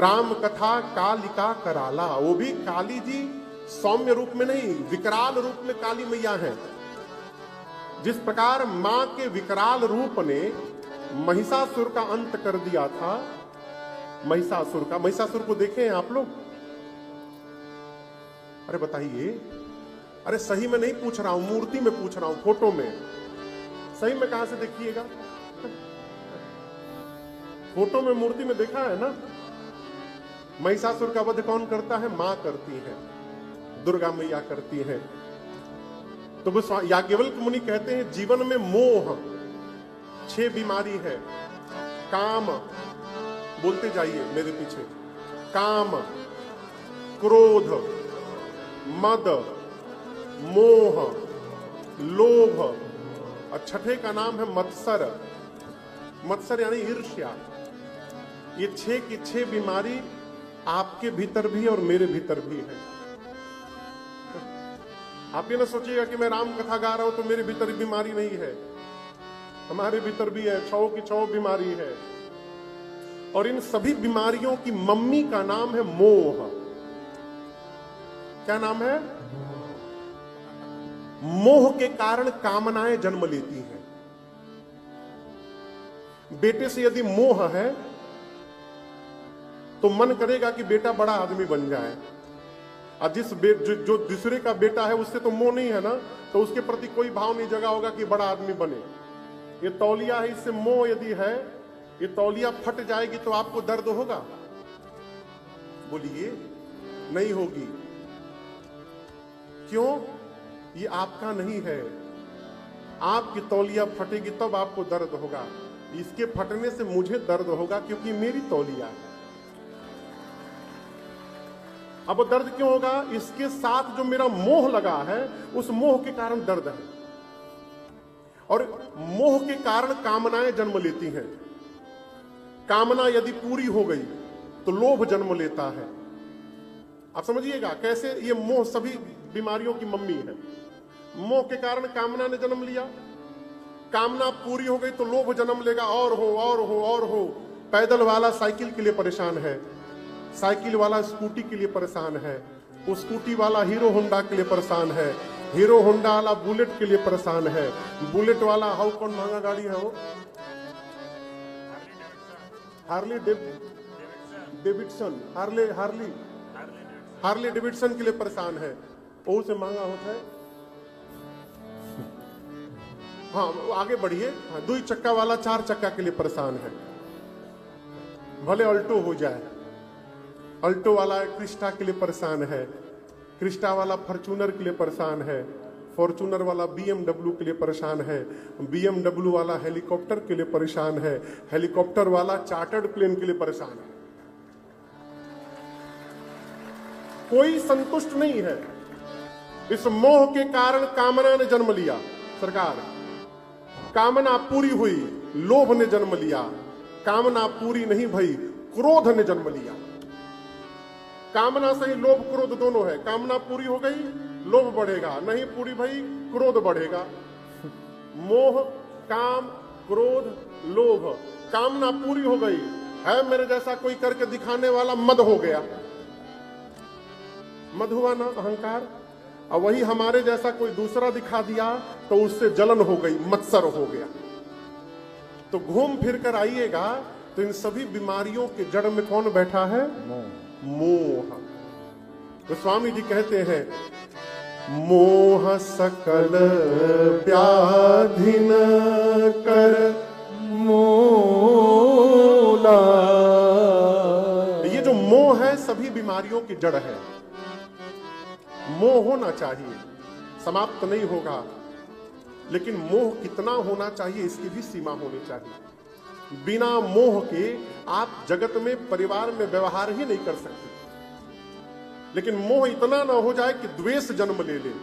राम कथा कालिका कराला, वो भी काली जी सौम्य रूप में नहीं, विकराल रूप में काली मैया है। जिस प्रकार मां के विकराल रूप ने महिषासुर का अंत कर दिया था, महिषासुर को देखे हैं आप लोग? अरे बताइए, अरे सही में नहीं पूछ रहा हूं, मूर्ति में पूछ रहा हूं, फोटो में। सही में कहां से देखिएगा? फोटो में, मूर्ति में देखा है ना। महिषासुर का वध कौन करता है? मां करती है, दुर्गा मैया करती है। तो याज्ञवल्क्य मुनि कहते हैं जीवन में मोह 6 बीमारी है। काम, बोलते जाइए मेरे पीछे, काम, क्रोध, मद, मोह, लोभ, और छठे का नाम है मत्सर। मत्सर यानी ईर्ष्या। ये 6 की 6 बीमारी आपके भीतर भी और मेरे भीतर भी है। आप ये ना सोचिएगा कि मैं राम कथा गा रहा हूं तो मेरे भीतर बीमारी नहीं है, हमारे भीतर भी है। 6 की 6 बीमारी है। और इन सभी बीमारियों की मम्मी का नाम है मोह। क्या नाम है? मोह के कारण कामनाएं जन्म लेती हैं। बेटे से यदि मोह है तो मन करेगा कि बेटा बड़ा आदमी बन जाए, और जो दूसरे का बेटा है उससे तो मोह नहीं है ना, तो उसके प्रति कोई भाव नहीं जगा होगा कि बड़ा आदमी बने। ये तौलिया है, इससे मोह यदि है, ये तौलिया फट जाएगी तो आपको दर्द होगा? बोलिए, नहीं होगी। क्यों? ये आपका नहीं है। आपकी तौलिया फटेगी तब आपको दर्द होगा। इसके फटने से मुझे दर्द होगा क्योंकि मेरी तौलिया है। अब दर्द क्यों होगा? इसके साथ जो मेरा मोह लगा है, उस मोह के कारण दर्द है। और मोह के कारण कामनाएं जन्म लेती हैं। कामना यदि पूरी हो गई तो लोभ जन्म लेता है। आप समझिएगा कैसे ये मोह सभी बीमारियों की मम्मी है। मोह के कारण कामना ने जन्म लिया, कामना पूरी हो गई तो लोभ जन्म लेगा, और हो और हो और हो। पैदल वाला साइकिल के लिए परेशान है, साइकिल वाला स्कूटी के लिए परेशान है, वो स्कूटी वाला हीरो होंडा के लिए परेशान है, हीरो होंडा वाला बुलेट के लिए परेशान है, बुलेट वाला हाउ कौन महंगा गाड़ी है वो, हार्ली डेविडसन, हार्ली डेविडसन के लिए परेशान है, वो से महंगा होता है। हाँ आगे बढ़िए। हाँ, 2 चक्का वाला 4 चक्का के लिए परेशान है, भले अल्टो हो जाए। अल्टो वाला क्रिस्टा के लिए परेशान है, क्रिस्टा वाला फॉर्च्यूनर के लिए परेशान है, फॉर्च्यूनर वाला बीएमडब्ल्यू के लिए परेशान है, बीएमडब्ल्यू वाला हेलीकॉप्टर के लिए परेशान है, हेलीकॉप्टर वाला चार्टर्ड प्लेन के लिए परेशान है। कोई संतुष्ट नहीं है। इस मोह के कारण कामना ने जन्म लिया। सरकार, कामना पूरी हुई, लोभ ने जन्म लिया। कामना पूरी नहीं भई, क्रोध ने जन्म लिया। कामना से ही लोभ क्रोध दोनों है। कामना पूरी हो गई, लोभ बढ़ेगा, नहीं पूरी भई, क्रोध बढ़ेगा। मोह, काम, क्रोध, लोभ। कामना पूरी हो गई है, मेरे जैसा कोई करके दिखाने वाला, मद हो गया, मद हुआ ना, अहंकार। और वही हमारे जैसा कोई दूसरा दिखा दिया तो उससे जलन हो गई, मत्सर हो गया। तो घूम फिर कर आइएगा तो इन सभी बीमारियों के जड़ में कौन बैठा है? मोह। तो स्वामी जी कहते हैं, मोह सकल व्याधि न कर मूला। ये जो मोह है सभी बीमारियों की जड़ है। मोह होना चाहिए, समाप्त नहीं होगा, लेकिन मोह कितना होना चाहिए इसकी भी सीमा होनी चाहिए। बिना मोह के आप जगत में, परिवार में व्यवहार ही नहीं कर सकते। लेकिन मोह इतना ना हो जाए कि द्वेष जन्म ले ले,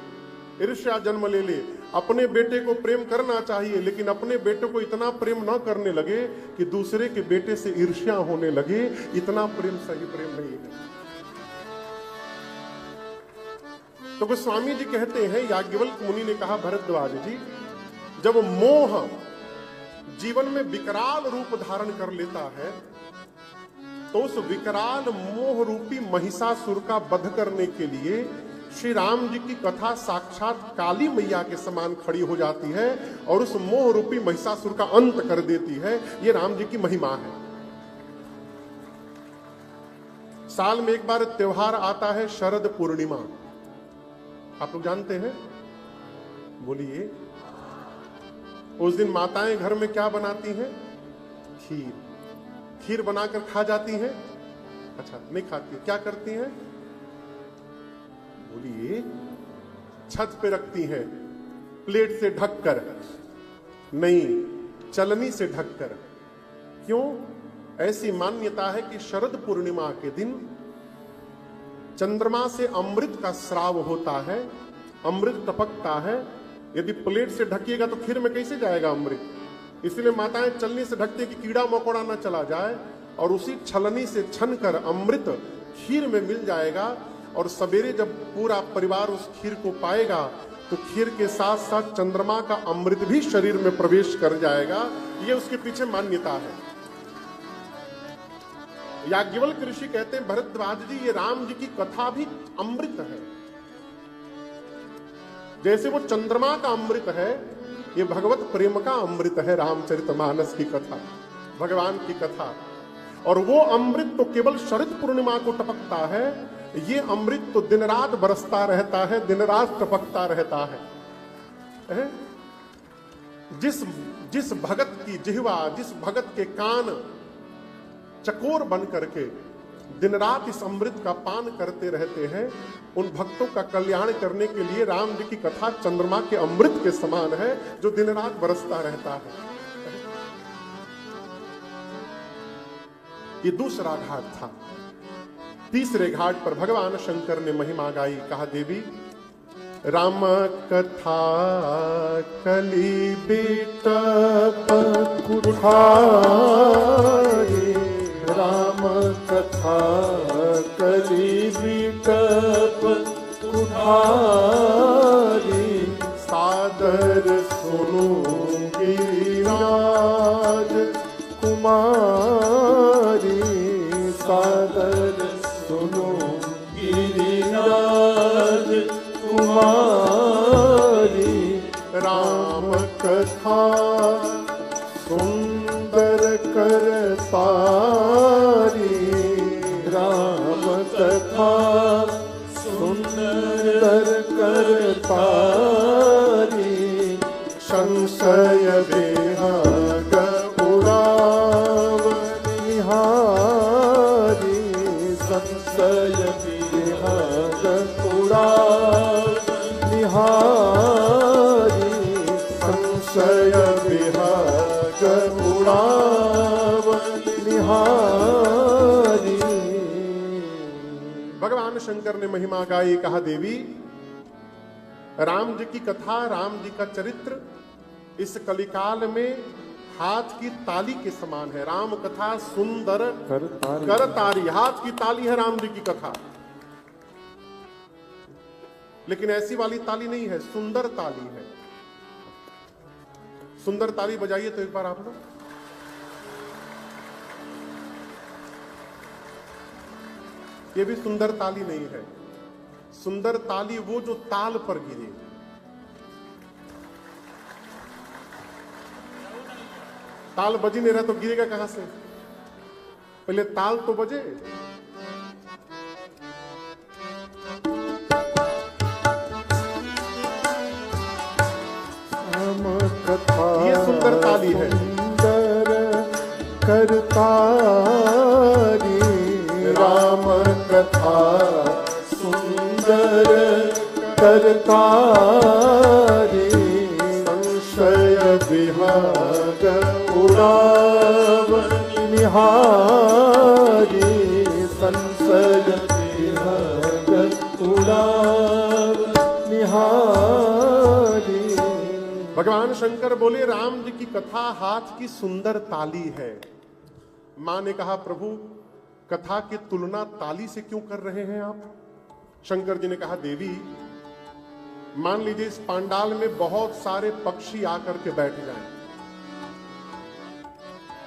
ईर्ष्या जन्म ले ले। अपने बेटे को प्रेम करना चाहिए, लेकिन अपने बेटे को इतना प्रेम ना करने लगे कि दूसरे के बेटे से ईर्ष्या होने लगे। इतना प्रेम सही प्रेम नहीं है। तो गोस्वामी जी कहते हैं, याज्ञवल्क्य मुनि ने कहा, भरद्वाज जी, जब मोह जीवन में विकराल रूप धारण कर लेता है तो उस विकराल मोह रूपी महिषासुर का वध करने के लिए श्री राम जी की कथा साक्षात काली मैया के समान खड़ी हो जाती है और उस मोह रूपी महिषासुर का अंत कर देती है। ये राम जी की महिमा है। साल में एक बार त्योहार आता है, शरद पूर्णिमा। आप लोग जानते हैं? बोलिए। उस दिन माताएं घर में क्या बनाती हैं? खीर। खीर बनाकर खा जाती हैं? अच्छा, नहीं खाती। क्या करती हैं? बोलिए। छत पे रखती हैं, प्लेट से ढककर, नहीं, चलनी से ढककर। क्यों? ऐसी मान्यता है कि शरद पूर्णिमा के दिन चंद्रमा से अमृत का स्राव होता है, अमृत टपकता है। यदि प्लेट से ढकिएगा तो खीर में कैसे जाएगा अमृत? इसलिए माताएं चलनी से ढकती कि कीड़ा मकोड़ा ना चला जाए, और उसी छलनी से छन कर अमृत खीर में मिल जाएगा। और सवेरे जब पूरा परिवार उस खीर को पाएगा तो खीर के साथ साथ चंद्रमा का अमृत भी शरीर में प्रवेश कर जाएगा। ये उसके पीछे मान्यता है। याज्ञवल्क्य ऋषि कहते हैं, भरद्वाज जी, ये राम जी की कथा भी अमृत है। जैसे वो चंद्रमा का अमृत है, ये भगवत प्रेम का अमृत है। रामचरितमानस की कथा, भगवान की कथा। और वो अमृत तो केवल शरद पूर्णिमा को टपकता है, ये अमृत तो दिन रात बरसता रहता है, दिन रात टपकता रहता है। जिस भगत की जिह्वा, जिस भगत के कान चकोर बन करके दिन रात इस अमृत का पान करते रहते हैं, उन भक्तों का कल्याण करने के लिए राम जी की कथा चंद्रमा के अमृत के समान है, जो दिन रात बरसता रहता है। ये दूसरा घाट था। तीसरे घाट पर भगवान शंकर ने महिमा गाई। कहा, देवी, राम कथा कली बिटप कुठारी, राम कथा कली बिटप कुठारी, सादर सुनो गिरिराज कुमारी, सादर सुनो गिरिराज कुमारी। राम कथा सुंदर करतारी, राम कथा सुंदर करतारी, संशय बेहग उड़ावनिहारी, संशय बेहग उड़ावनिहारी, संशय बेहग उड़ावनिहारी। भगवान शंकर ने महिमा गाई। कहा, देवी, राम जी की कथा, राम जी का चरित्र इस कलिकाल में हाथ की ताली के समान है। राम कथा सुंदर करतारी, हाथ की ताली है राम जी की कथा। लेकिन ऐसी वाली ताली नहीं है, सुंदर ताली है। सुंदर ताली बजाइए तो एक बार आप लोग। ये भी सुंदर ताली नहीं है। सुंदर ताली वो जो ताल पर गिरे। ताल बजी नहीं रहा तो गिरेगा कहां से? पहले ताल तो बजे। ये सुंदर ताली है। सुंदर करतारी, राम कथा सुंदर करतारी, संशय विभाग उड़ावनिहारी, संशय विभाग उड़ावनिहारी। भगवान शंकर बोले, राम जी की कथा हाथ की सुंदर ताली है। मां ने कहा, प्रभु, कथा की तुलना ताली से क्यों कर रहे हैं आप? शंकर जी ने कहा, देवी, मान लीजिए इस पांडाल में बहुत सारे पक्षी आकर के बैठ जाएं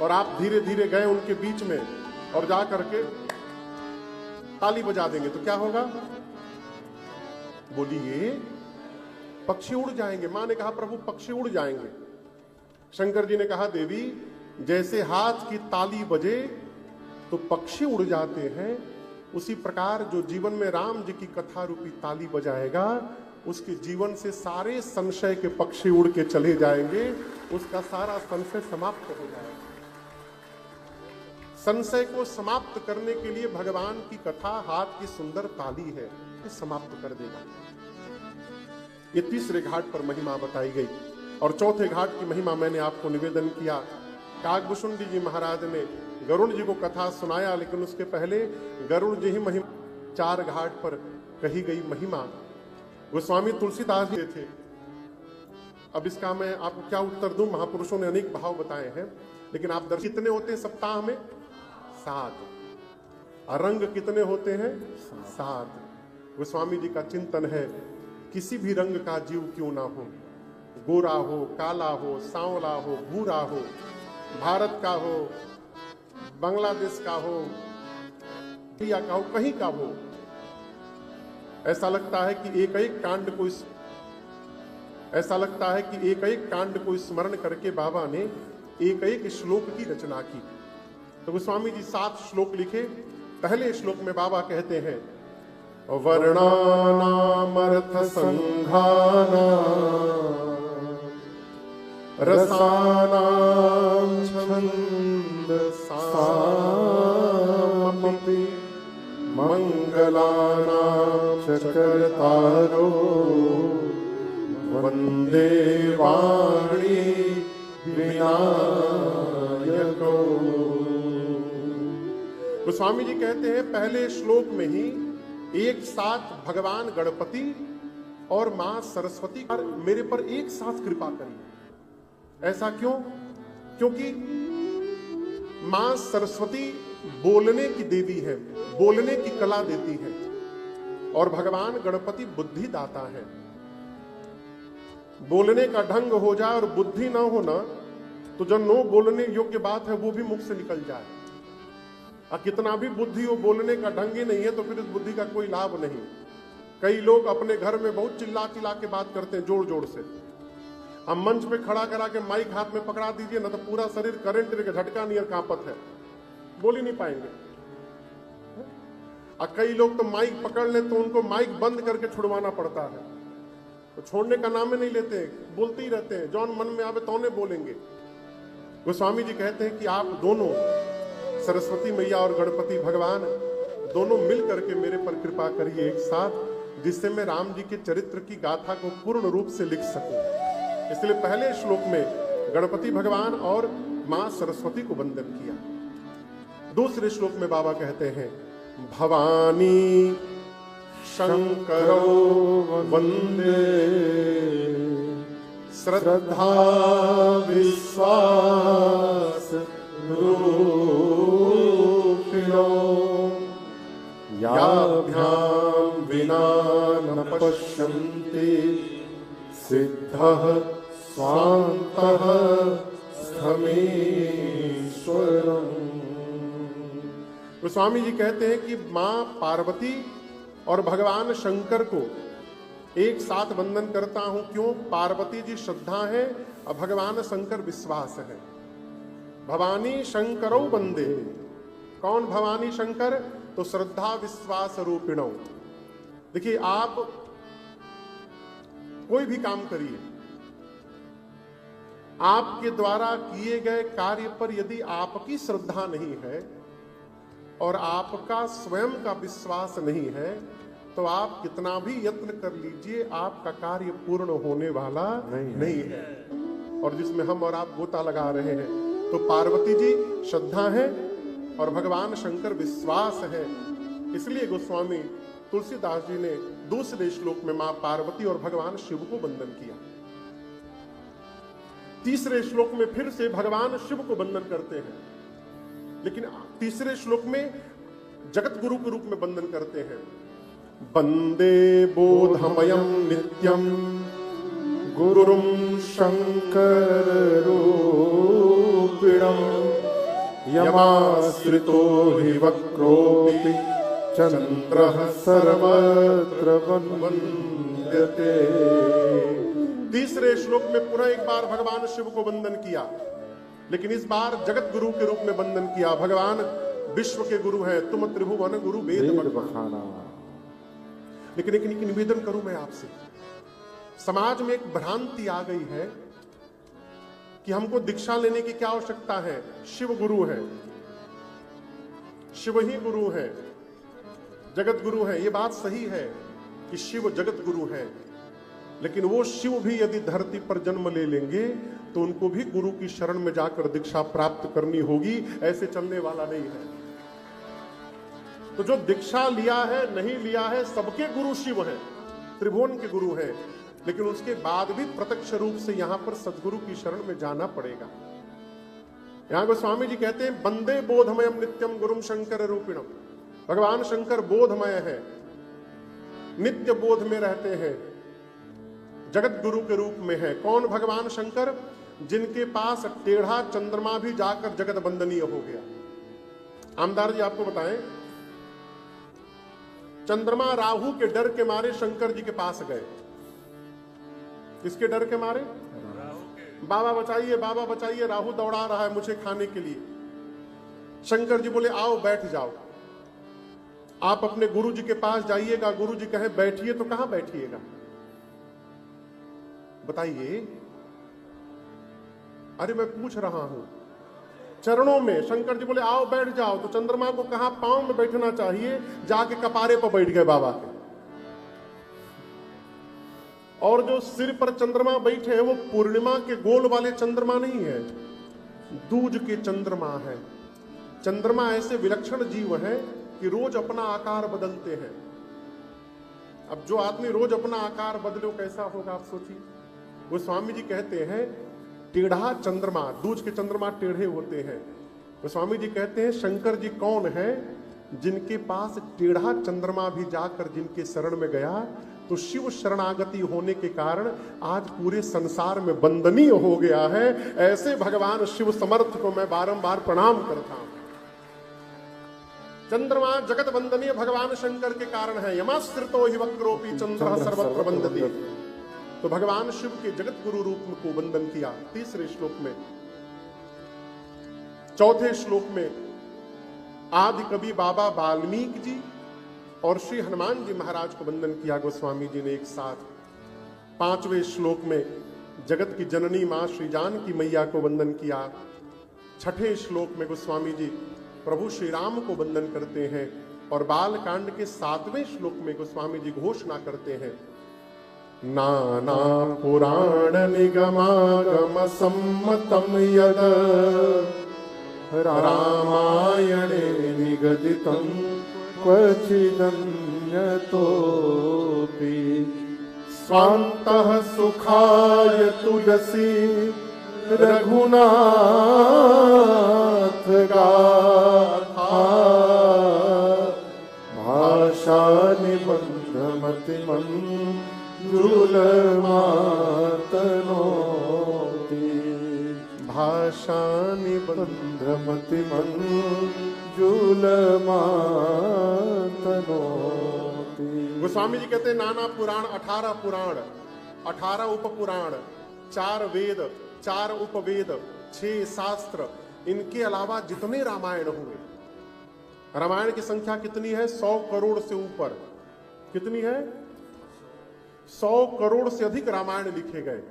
और आप धीरे धीरे गए उनके बीच में और जा करके ताली बजा देंगे तो क्या होगा? बोलिए, पक्षी उड़ जाएंगे। मां ने कहा, प्रभु, पक्षी उड़ जाएंगे। शंकर जी ने कहा, देवी, जैसे हाथ की ताली बजे तो पक्षी उड़ जाते हैं, उसी प्रकार जो जीवन में राम जी की कथा रूपी ताली बजाएगा उसके जीवन से सारे संशय के पक्षी उड़ के चले जाएंगे, उसका सारा संशय समाप्त हो जाएगा। संशय को समाप्त करने के लिए भगवान की कथा हाथ की सुंदर ताली है, ये समाप्त कर देगा। ये तीसरे घाट पर महिमा बताई गई। और चौथे घाट की महिमा मैंने आपको निवेदन किया। काकभूषुंडी जी महाराज ने गरुड़ जी को कथा सुनाया, लेकिन उसके पहले गरुड़ जी ही महिमा, 4 घाट पर कही गई महिमा गोस्वामी तुलसीदास जी थे। अब इसका मैं आपको क्या उत्तर दूं, महापुरुषों ने अनेक भाव बताए हैं, लेकिन आप दर्शन कितने होते हैं सप्ताह में? 7। रंग कितने होते हैं? 7। गोस्वामी जी का चिंतन है, किसी भी रंग का जीव क्यों ना हो, गोरा हो, काला हो, सांवला हो, भूरा हो, भारत का हो, बांग्लादेश का हो, इंडिया का हो, कहीं का हो, ऐसा लगता है कि एक एक कांड को स्मरण करके बाबा ने एक एक श्लोक की रचना की। तो गोस्वामी जी 7 श्लोक लिखे। पहले श्लोक में बाबा कहते हैं, वर्णानामर्थ संघानां रसानां छन्दसामपि मंगलानां च कर्तारो वंदे वाणी विनायको। गोस्वामी जी कहते हैं पहले श्लोक में ही एक साथ भगवान गणपति और मां सरस्वती पर मेरे पर एक साथ कृपा करी। ऐसा क्यों? क्योंकि मां सरस्वती बोलने की देवी है, बोलने की कला देती है, और भगवान गणपति बुद्धि दाता है। बोलने का ढंग हो जाए और बुद्धि ना हो ना, तो जो नो बोलने योग्य बात है वो भी मुख से निकल जाए। और कितना भी बुद्धि हो, बोलने का ढंग ही नहीं है तो फिर इस बुद्धि का कोई लाभ नहीं। कई लोग अपने घर में बहुत चिल्ला चिल्ला के बात करते हैं, जोर जोर से। हम मंच पे खड़ा करा के माइक हाथ में पकड़ा दीजिए ना, तो पूरा शरीर करंट के झटका नियर कांपत है, बोल ही नहीं पाएंगे। और कई लोग तो माइक पकड़ ले तो उनको माइक बंद करके छुड़वाना पड़ता है, तो छोड़ने का नाम ही नहीं लेते, बोलते ही रहते हैं, जौन मन में आवे तौने बोलेंगे। गोस्वामी जी कहते हैं कि आप दोनों, सरस्वती मैया और गणपति भगवान, दोनों मिल करके मेरे पर कृपा करिए एक साथ, जिससे मैं राम जी के चरित्र की गाथा को पूर्ण रूप से लिख सकूं। इसलिए पहले श्लोक में गणपति भगवान और मां सरस्वती को वंदन किया। दूसरे श्लोक में बाबा कहते हैं, भवानी शंकरो वंदे श्रद्धा विश्वास रूपिणो याभ्यां विना न पश्यन्ति सिद्धः स्वान्तः स्थमीश्वरम्। गोस्वामी जी कहते हैं कि मां पार्वती और भगवान शंकर को एक साथ वंदन करता हूं। क्यों? पार्वती जी श्रद्धा है और भगवान शंकर विश्वास है। भवानी शंकरो वंदे। कौन भवानी शंकर? तो श्रद्धा विश्वास रूपिणो। देखिए, आप कोई भी काम करिए, आपके द्वारा किए गए कार्य पर यदि आपकी श्रद्धा नहीं है और आपका स्वयं का विश्वास नहीं है, तो आप कितना भी यत्न कर लीजिए, आपका कार्य पूर्ण होने वाला नहीं है। और जिसमें हम और आप गोता लगा रहे हैं, तो पार्वती जी श्रद्धा है और भगवान शंकर विश्वास है। इसलिए गोस्वामी तुलसीदास जी ने दूसरे श्लोक में मां पार्वती और भगवान शिव को वंदन किया। तीसरे श्लोक में फिर से भगवान शिव को वंदन करते हैं, लेकिन तीसरे श्लोक में जगत गुरु के रूप में वंदन करते हैं। वंदे बोधमयं नित्यं गुरुं शंकर रूपिणं यमाश्रितो हि वक्रोऽपि चंद्रः सर्वत्र वंद्यते। तीसरे श्लोक में पुनः एक बार भगवान शिव को वंदन किया, लेकिन इस बार जगत गुरु के रूप में वंदन किया। भगवान विश्व के गुरु हैं, तुम त्रिभुवन गुरु वेद बखाना। लेकिन एक निवेदन करूं मैं आपसे, समाज में एक भ्रांति आ गई है कि हमको दीक्षा लेने की क्या आवश्यकता है, शिव गुरु है, शिव ही गुरु है, जगत गुरु है। ये बात सही है कि शिव जगत गुरु है, लेकिन वो शिव भी यदि धरती पर जन्म ले लेंगे तो उनको भी गुरु की शरण में जाकर दीक्षा प्राप्त करनी होगी, ऐसे चलने वाला नहीं है। तो जो दीक्षा लिया है नहीं लिया है, सबके गुरु शिव हैं, त्रिभुवन के गुरु हैं, लेकिन उसके बाद भी प्रत्यक्ष रूप से यहां पर सदगुरु की शरण में जाना पड़ेगा। यहां गोस्वामी जी कहते हैं वंदे बोधमयम नित्यम गुरुम शंकर रूपिणम। भगवान शंकर बोधमय है, नित्य बोध में रहते हैं, जगत गुरु के रूप में है। कौन भगवान शंकर? जिनके पास टेढ़ा चंद्रमा भी जाकर जगत वंदनीय हो गया। आमदार जी आपको बताएं, चंद्रमा राहु के डर के मारे शंकर जी के पास गए। किसके डर के मारे? बाबा बचाइए, बाबा बचाइए, राहु दौड़ा रहा है मुझे खाने के लिए। शंकर जी बोले आओ बैठ जाओ। आप अपने गुरु जी के पास जाइएगा, गुरु जी कहे बैठिए तो कहां बैठिएगा बताइए? अरे मैं पूछ रहा हूं, चरणों में। शंकर जी बोले आओ बैठ जाओ, तो चंद्रमा को कहां? पांव में बैठना चाहिए, जाके कपारे पर बैठ गए बाबा के। और जो सिर पर चंद्रमा बैठे हैं वो पूर्णिमा के गोल वाले चंद्रमा नहीं है, दूज के चंद्रमा है। चंद्रमा ऐसे विलक्षण जीव है कि रोज अपना आकार बदलते हैं। अब जो आदमी रोज अपना आकार बदले कैसा होगा आप सोचिए। वो स्वामी जी कहते हैं टेढ़ा चंद्रमा, दूज के चंद्रमा टेढ़े होते हैं। वो स्वामी जी कहते हैं शंकर जी कौन है? जिनके पास टेढ़ा चंद्रमा भी जाकर जिनके शरण में गया, तो शिव शरणागति होने के कारण आज पूरे संसार में वंदनीय हो गया है। ऐसे भगवान शिव समर्थ को मैं बारंबार प्रणाम करता हूं। चंद्रमा जगत वंदनीय भगवान शंकर के कारण है। यमाश्रितो हि वक्रोपि चंद्रः सर्वत्र वंदति। तो भगवान शिव के जगत गुरु रूप को वंदन किया तीसरे श्लोक में। चौथे श्लोक में आदि कवि बाबा वाल्मीकि जी और श्री हनुमान जी महाराज को वंदन किया गोस्वामी जी ने एक साथ। पांचवें श्लोक में जगत की जननी मां श्री जानकी मैया को वंदन किया। छठे श्लोक में गोस्वामी जी प्रभु श्री राम को वंदन करते हैं। और बाल कांड के 7वें श्लोक में गोस्वामी जी घोषणा करते हैं नाना पुराण निगमागम सम्मतम यद रामायणे निगदितम क्वचिदन्यतोऽपि स्वान्तः सुखाय तुलसी रघुनाथ गाथा भाषा निबन्धमतिमन् जुलमातनोति भाषा निबन्धमतिमन् गोस्वामी जी कहते हैं नाना पुराण 18 पुराण, 18 उपपुराण, 4 वेद, 4 उपवेद, 6 शास्त्र, इनके अलावा जितने रामायण हुए, रामायण की संख्या कितनी है? 100 करोड़ से ऊपर। कितनी है? 100 करोड़ से अधिक रामायण लिखे गए।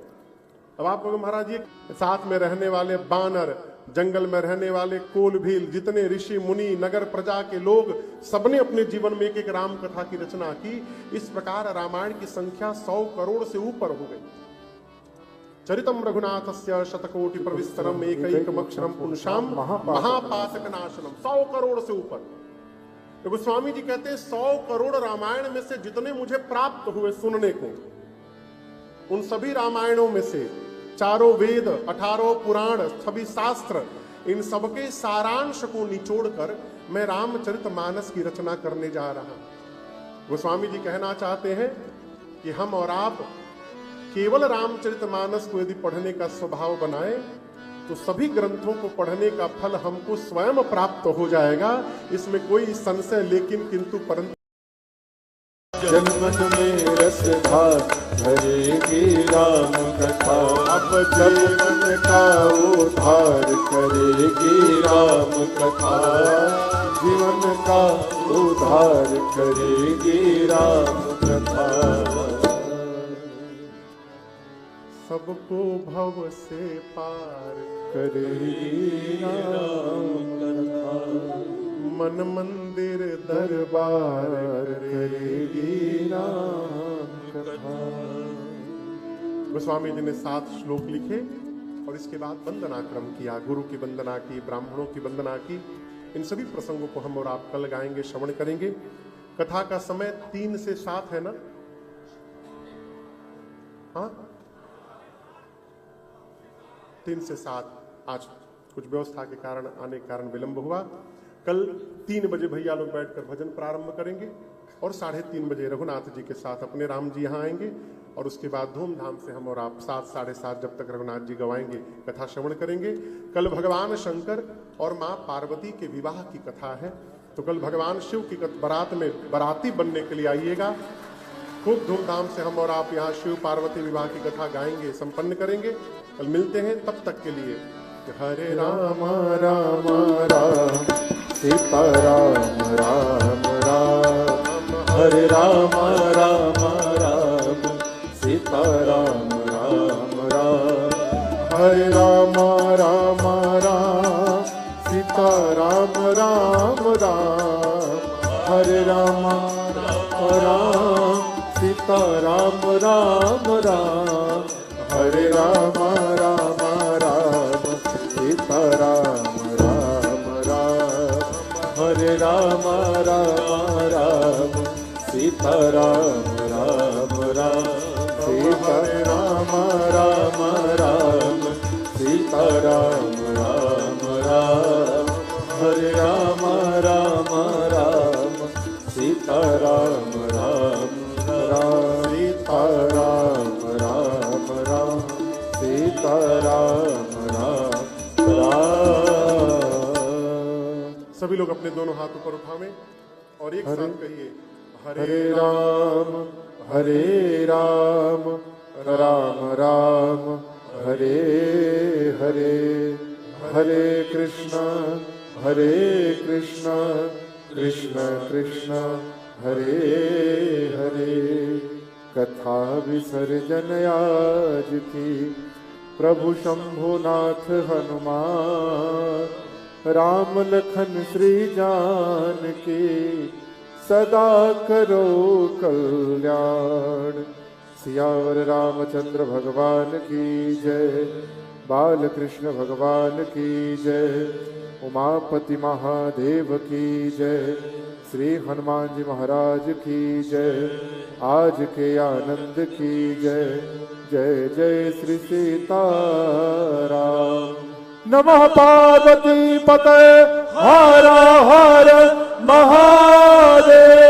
अब आप महाराज जी साथ में रहने वाले बानर, जंगल में रहने वाले कोल भील, जितने ऋषि मुनि, नगर प्रजा के लोग, सबने अपने जीवन में एक एक राम कथा की रचना की। इस प्रकार रामायण की संख्या 100 करोड़ से ऊपर हो गई। चरितम रघुनाथस्य शतकोटि प्रविस्तरम एकैकमक्षरम पुंसाम महापातक नाशनम। 100 करोड़ से ऊपर। तो गोस्वामी जी कहते हैं 100 करोड़ रामायण में से जितने मुझे प्राप्त हुए सुनने को, उन सभी रामायणों में से 4 वेद, 18 पुराण, सभी शास्त्र, इन सबके सारांश को निचोड़कर मैं रामचरितमानस की रचना करने जा रहा हूं। गोस्वामी जी कहना चाहते हैं कि हम और आप केवल रामचरितमानस को यदि पढ़ने का स्वभाव बनाए तो सभी ग्रंथों को पढ़ने का फल हमको स्वयं प्राप्त हो जाएगा। इसमें कोई संशय लेकिन किंतु परंतु जन्मन में रसधार भरेगी राम कथा, अब जीवन का उद्धार करेगी राम कथा, जीवन का उद्धार करेगी राम कथा। सबको भव से पार करेगी राम कथा, मन मंदिर दरबार करेगी राम कथा। गोस्वामी जी ने 7 श्लोक लिखे और इसके बाद वंदना क्रम किया, गुरु की वंदना की, ब्राह्मणों की वंदना की। इन सभी प्रसंगों को हम और आप कल गाएंगे, श्रवण करेंगे। कथा का समय 3 से 7 है ना? हाँ, 3 से 7। आज कुछ व्यवस्था के कारण, आने के कारण विलंब हुआ। कल 3 बजे भैया लोग बैठकर भजन प्रारंभ करेंगे और 3:30 बजे रघुनाथ जी के साथ अपने राम जी यहाँ आएंगे और उसके बाद धूमधाम से हम और आप 7, 7:30 जब तक रघुनाथ जी गवाएंगे कथा श्रवण करेंगे। कल भगवान शंकर और माँ पार्वती के विवाह की कथा है, तो कल भगवान शिव की बारात में बाराती बनने के लिए आइएगा। खूब धूमधाम से हम और आप यहाँ शिव पार्वती विवाह की कथा गाएंगे, संपन्न करेंगे। कल मिलते हैं, तब तक के लिए हरे राम राम राम सीता राम राम राम, हरे राम राम राम सीता राम राम राम, हरे राम राम राम सीता राम राम राम, हरे राम राम सीता राम राम राम, हरे राम राम राम सीता राम राम राम, हरे राम राम राम सीता राम राम राम, सीता राम राम राम सीता राम राम राम, हरे राम राम राम सीता राम राम राम, सीता राम राम राम सीता राम राम राम। सभी लोग अपने दोनों हाथ ऊपर उठावें और एक साथ कहिए हरे राम राम राम हरे हरे, हरे कृष्ण कृष्ण कृष्ण हरे हरे। कथा विसर्जन आज की प्रभु शंभुनाथ हनुमान, राम लखन श्री जानकी सदा करो कल्याण। सियावर रामचंद्र भगवान की जय, बाल कृष्ण भगवान की जय, उमापति महादेव की जय, श्री हनुमान जी महाराज की जय, आज के आनंद की जय। जय जय श्री सीताराम। नमः पार्वती पते हर हर महादेव।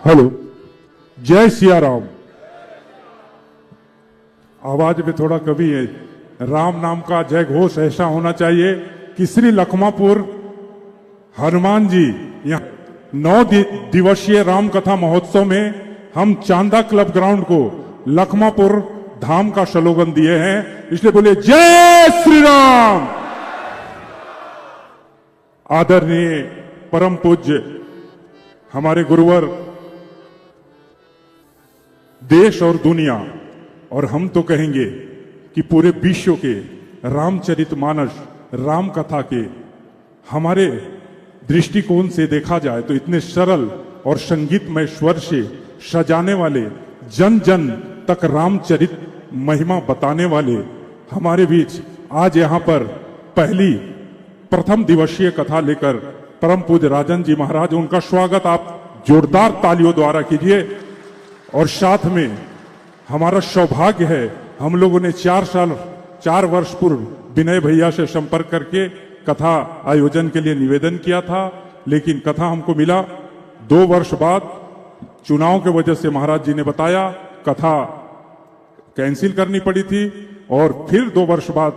हेलो, जय सिया राम। आवाज में थोड़ा कमी है। राम नाम का जय घोष ऐसा होना चाहिए कि श्री लखमापुर हनुमान जी यहाँ 9 दिवसीय राम कथा महोत्सव में हम चांदा क्लब ग्राउंड को लखमापुर धाम का स्लोगन दिए हैं, इसलिए बोले जय श्री राम। आदरणीय परम पूज्य हमारे गुरुवर, देश और दुनिया और हम तो कहेंगे कि पूरे विश्व के रामचरितमानस राम कथा के हमारे दृष्टिकोण से देखा जाए तो इतने सरल और संगीतमय स्वर से सजाने वाले, जन जन तक रामचरित महिमा बताने वाले हमारे बीच आज यहाँ पर प्रथम दिवसीय कथा लेकर परम पूज्य राजन जी महाराज, उनका स्वागत आप जोरदार तालियों द्वारा कीजिए। और साथ में हमारा सौभाग्य है, हम लोगों ने 4 वर्ष पूर्व विनय भैया से संपर्क करके कथा आयोजन के लिए निवेदन किया था, लेकिन कथा हमको मिला 2 वर्ष बाद। चुनाव के वजह से महाराज जी ने बताया कथा कैंसिल करनी पड़ी थी और फिर 2 वर्ष बाद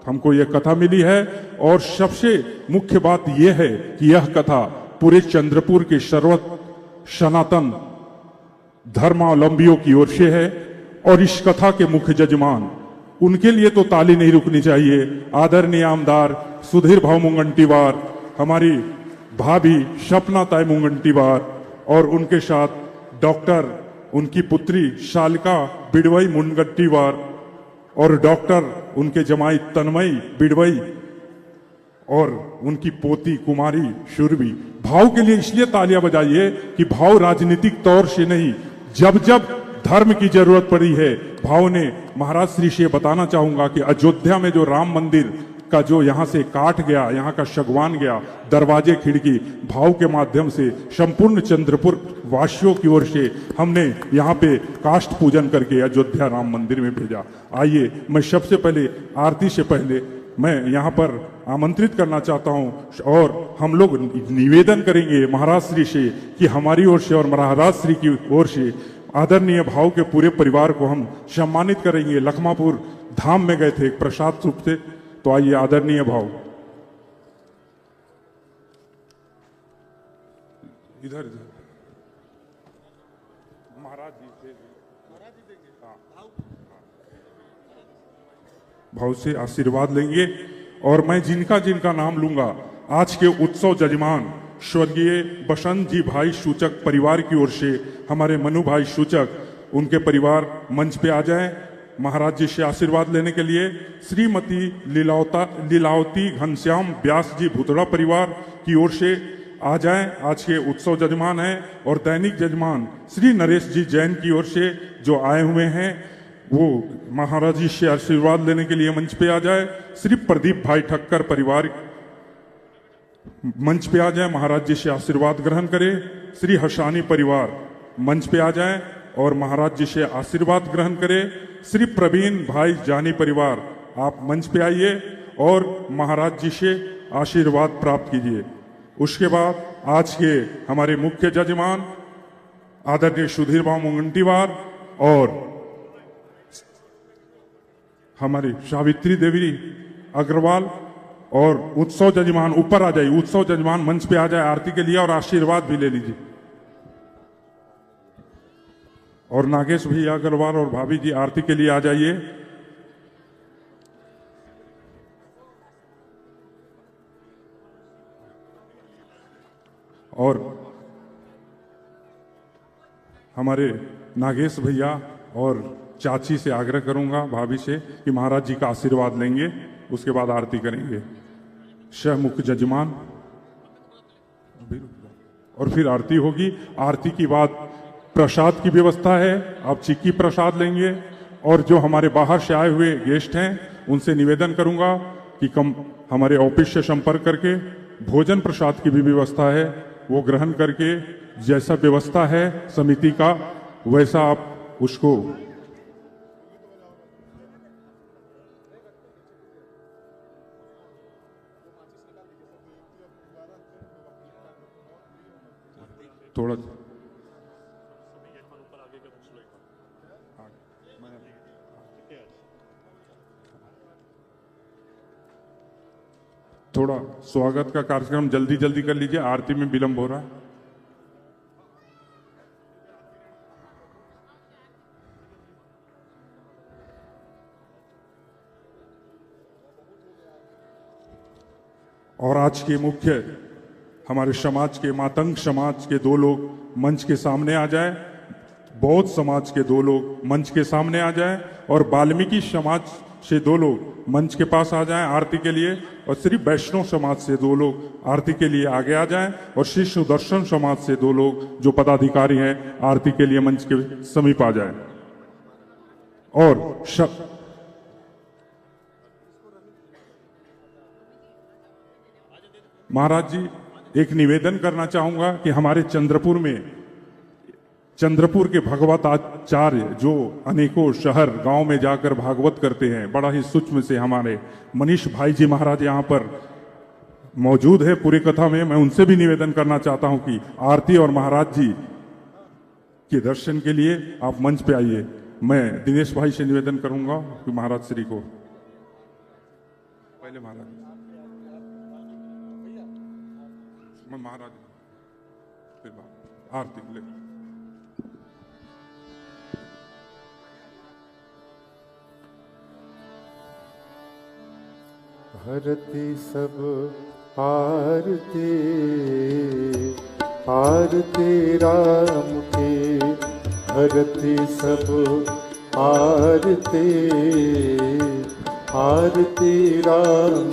हमको यह कथा मिली है। और सबसे मुख्य बात यह है कि यह कथा पूरे चंद्रपुर के सर्व सनातन धर्मावलंबियों की ओर से है। और इस कथा के मुख्य जजमान, उनके लिए तो ताली नहीं रुकनी चाहिए। आदरणीय आमदार सुधीर भाव मुंगंटीवार, हमारी भाभी सपना ताई मुंगंटीवार और उनके साथ डॉक्टर, उनकी पुत्री शालिका बिड़वई मुंगंटीवार और डॉक्टर उनके जमाई तन्मयी बिड़वई और उनकी पोती कुमारी शुरवी। भाव के लिए इसलिए तालियां बजाइए कि भाव राजनीतिक तौर से नहीं, जब जब धर्म की जरूरत पड़ी है, भाव ने महाराज श्री से बताना चाहूंगा कि अयोध्या में जो राम मंदिर का जो यहां से काट गया, यहां का सगवान गया, दरवाजे खिड़की भाव के माध्यम से संपूर्ण चंद्रपुर वासियों की ओर से हमने यहां पे काष्ठ पूजन करके अयोध्या राम मंदिर में भेजा। आइए, मैं सबसे पहले आरती से पहले मैं यहां पर आमंत्रित करना चाहता हूं और हम लोग निवेदन करेंगे महाराज श्री से कि हमारी ओर से और महाराज श्री की ओर से आदरणीय भाव के पूरे परिवार को हम सम्मानित करेंगे। लखमापुर धाम में गए थे एक प्रसाद रूप से, तो आइए आदरणीय भाव इधर महाराज जी भाव से आशीर्वाद लेंगे। और मैं जिनका जिनका नाम लूंगा, आज के उत्सव जजमान स्वर्गीय बसंत जी भाई सूचक परिवार की ओर से हमारे मनु भाई सूचक, उनके परिवार मंच पे आ जाएं महाराज जी से आशीर्वाद लेने के लिए। श्रीमती लीलावती घनश्याम व्यास जी भूतड़ा परिवार की ओर से आ जाएं, आज के उत्सव जजमान हैं। और दैनिक जजमान श्री नरेश जी जैन की ओर से जो आए हुए हैं, वो महाराज जी से आशीर्वाद लेने के लिए मंच पे आ जाए। श्री प्रदीप भाई ठक्कर परिवार मंच पे आ जाए, महाराज जी से आशीर्वाद ग्रहण करें। श्री हसानी परिवार मंच पे आ जाए और महाराज जी से आशीर्वाद ग्रहण करें। श्री प्रवीण भाई जानी परिवार, आप मंच पे आइए और महाराज जी से आशीर्वाद प्राप्त कीजिए। उसके बाद आज के हमारे मुख्य जजमान आदरणीय सुधीर भाव मुंगंटीवार और हमारी सावित्री देवी अग्रवाल और उत्सव जजमान ऊपर आ जाइए, उत्सव जजमान मंच पे आ जाए आरती के लिए और आशीर्वाद भी ले लीजिए। और नागेश भैया अग्रवाल और भाभी जी आरती के लिए आ जाइए। और हमारे नागेश भैया और चाची से आग्रह करूंगा, भाभी से, कि महाराज जी का आशीर्वाद लेंगे, उसके बाद आरती करेंगे। शह मुख्य जजमान और फिर आरती होगी। आरती की बाद प्रसाद की व्यवस्था है, आप चिक्की प्रसाद लेंगे। और जो हमारे बाहर से आए हुए गेस्ट हैं, उनसे निवेदन करूंगा कि हमारे ऑफिस से संपर्क करके भोजन प्रसाद की भी व्यवस्था है, वो ग्रहण करके जैसा व्यवस्था है समिति का, वैसा आप उसको थोड़ा थोड़ा स्वागत का कार्यक्रम जल्दी जल्दी कर लीजिए, आरती में विलंब हो रहा है। और आज के मुख्य हमारे समाज के मातंग समाज के दो लोग मंच के सामने आ जाए, बौद्ध समाज के दो लोग मंच के सामने आ जाए और वाल्मीकि समाज से दो लोग मंच के पास आ जाएं आरती के लिए, और श्री वैष्णव समाज से दो लोग आरती के लिए आगे आ जाएं, और श्री सुदर्शन समाज से दो लोग जो पदाधिकारी हैं आरती के लिए मंच के समीप आ जाएं। और महाराज जी, एक निवेदन करना चाहूंगा कि हमारे चंद्रपुर के भगवत आचार्य जो अनेकों शहर गांव में जाकर भागवत करते हैं, बड़ा ही सूक्ष्म से हमारे मनीष भाई जी महाराज यहाँ पर मौजूद है पूरी कथा में। मैं उनसे भी निवेदन करना चाहता हूं कि आरती और महाराज जी के दर्शन के लिए आप मंच पे आइए। मैं दिनेश भाई से निवेदन करूंगा कि महाराज श्री को पहले महाराज आरती ले। हरति सब आरती आरती राम की, हरति सब आरती आरती राम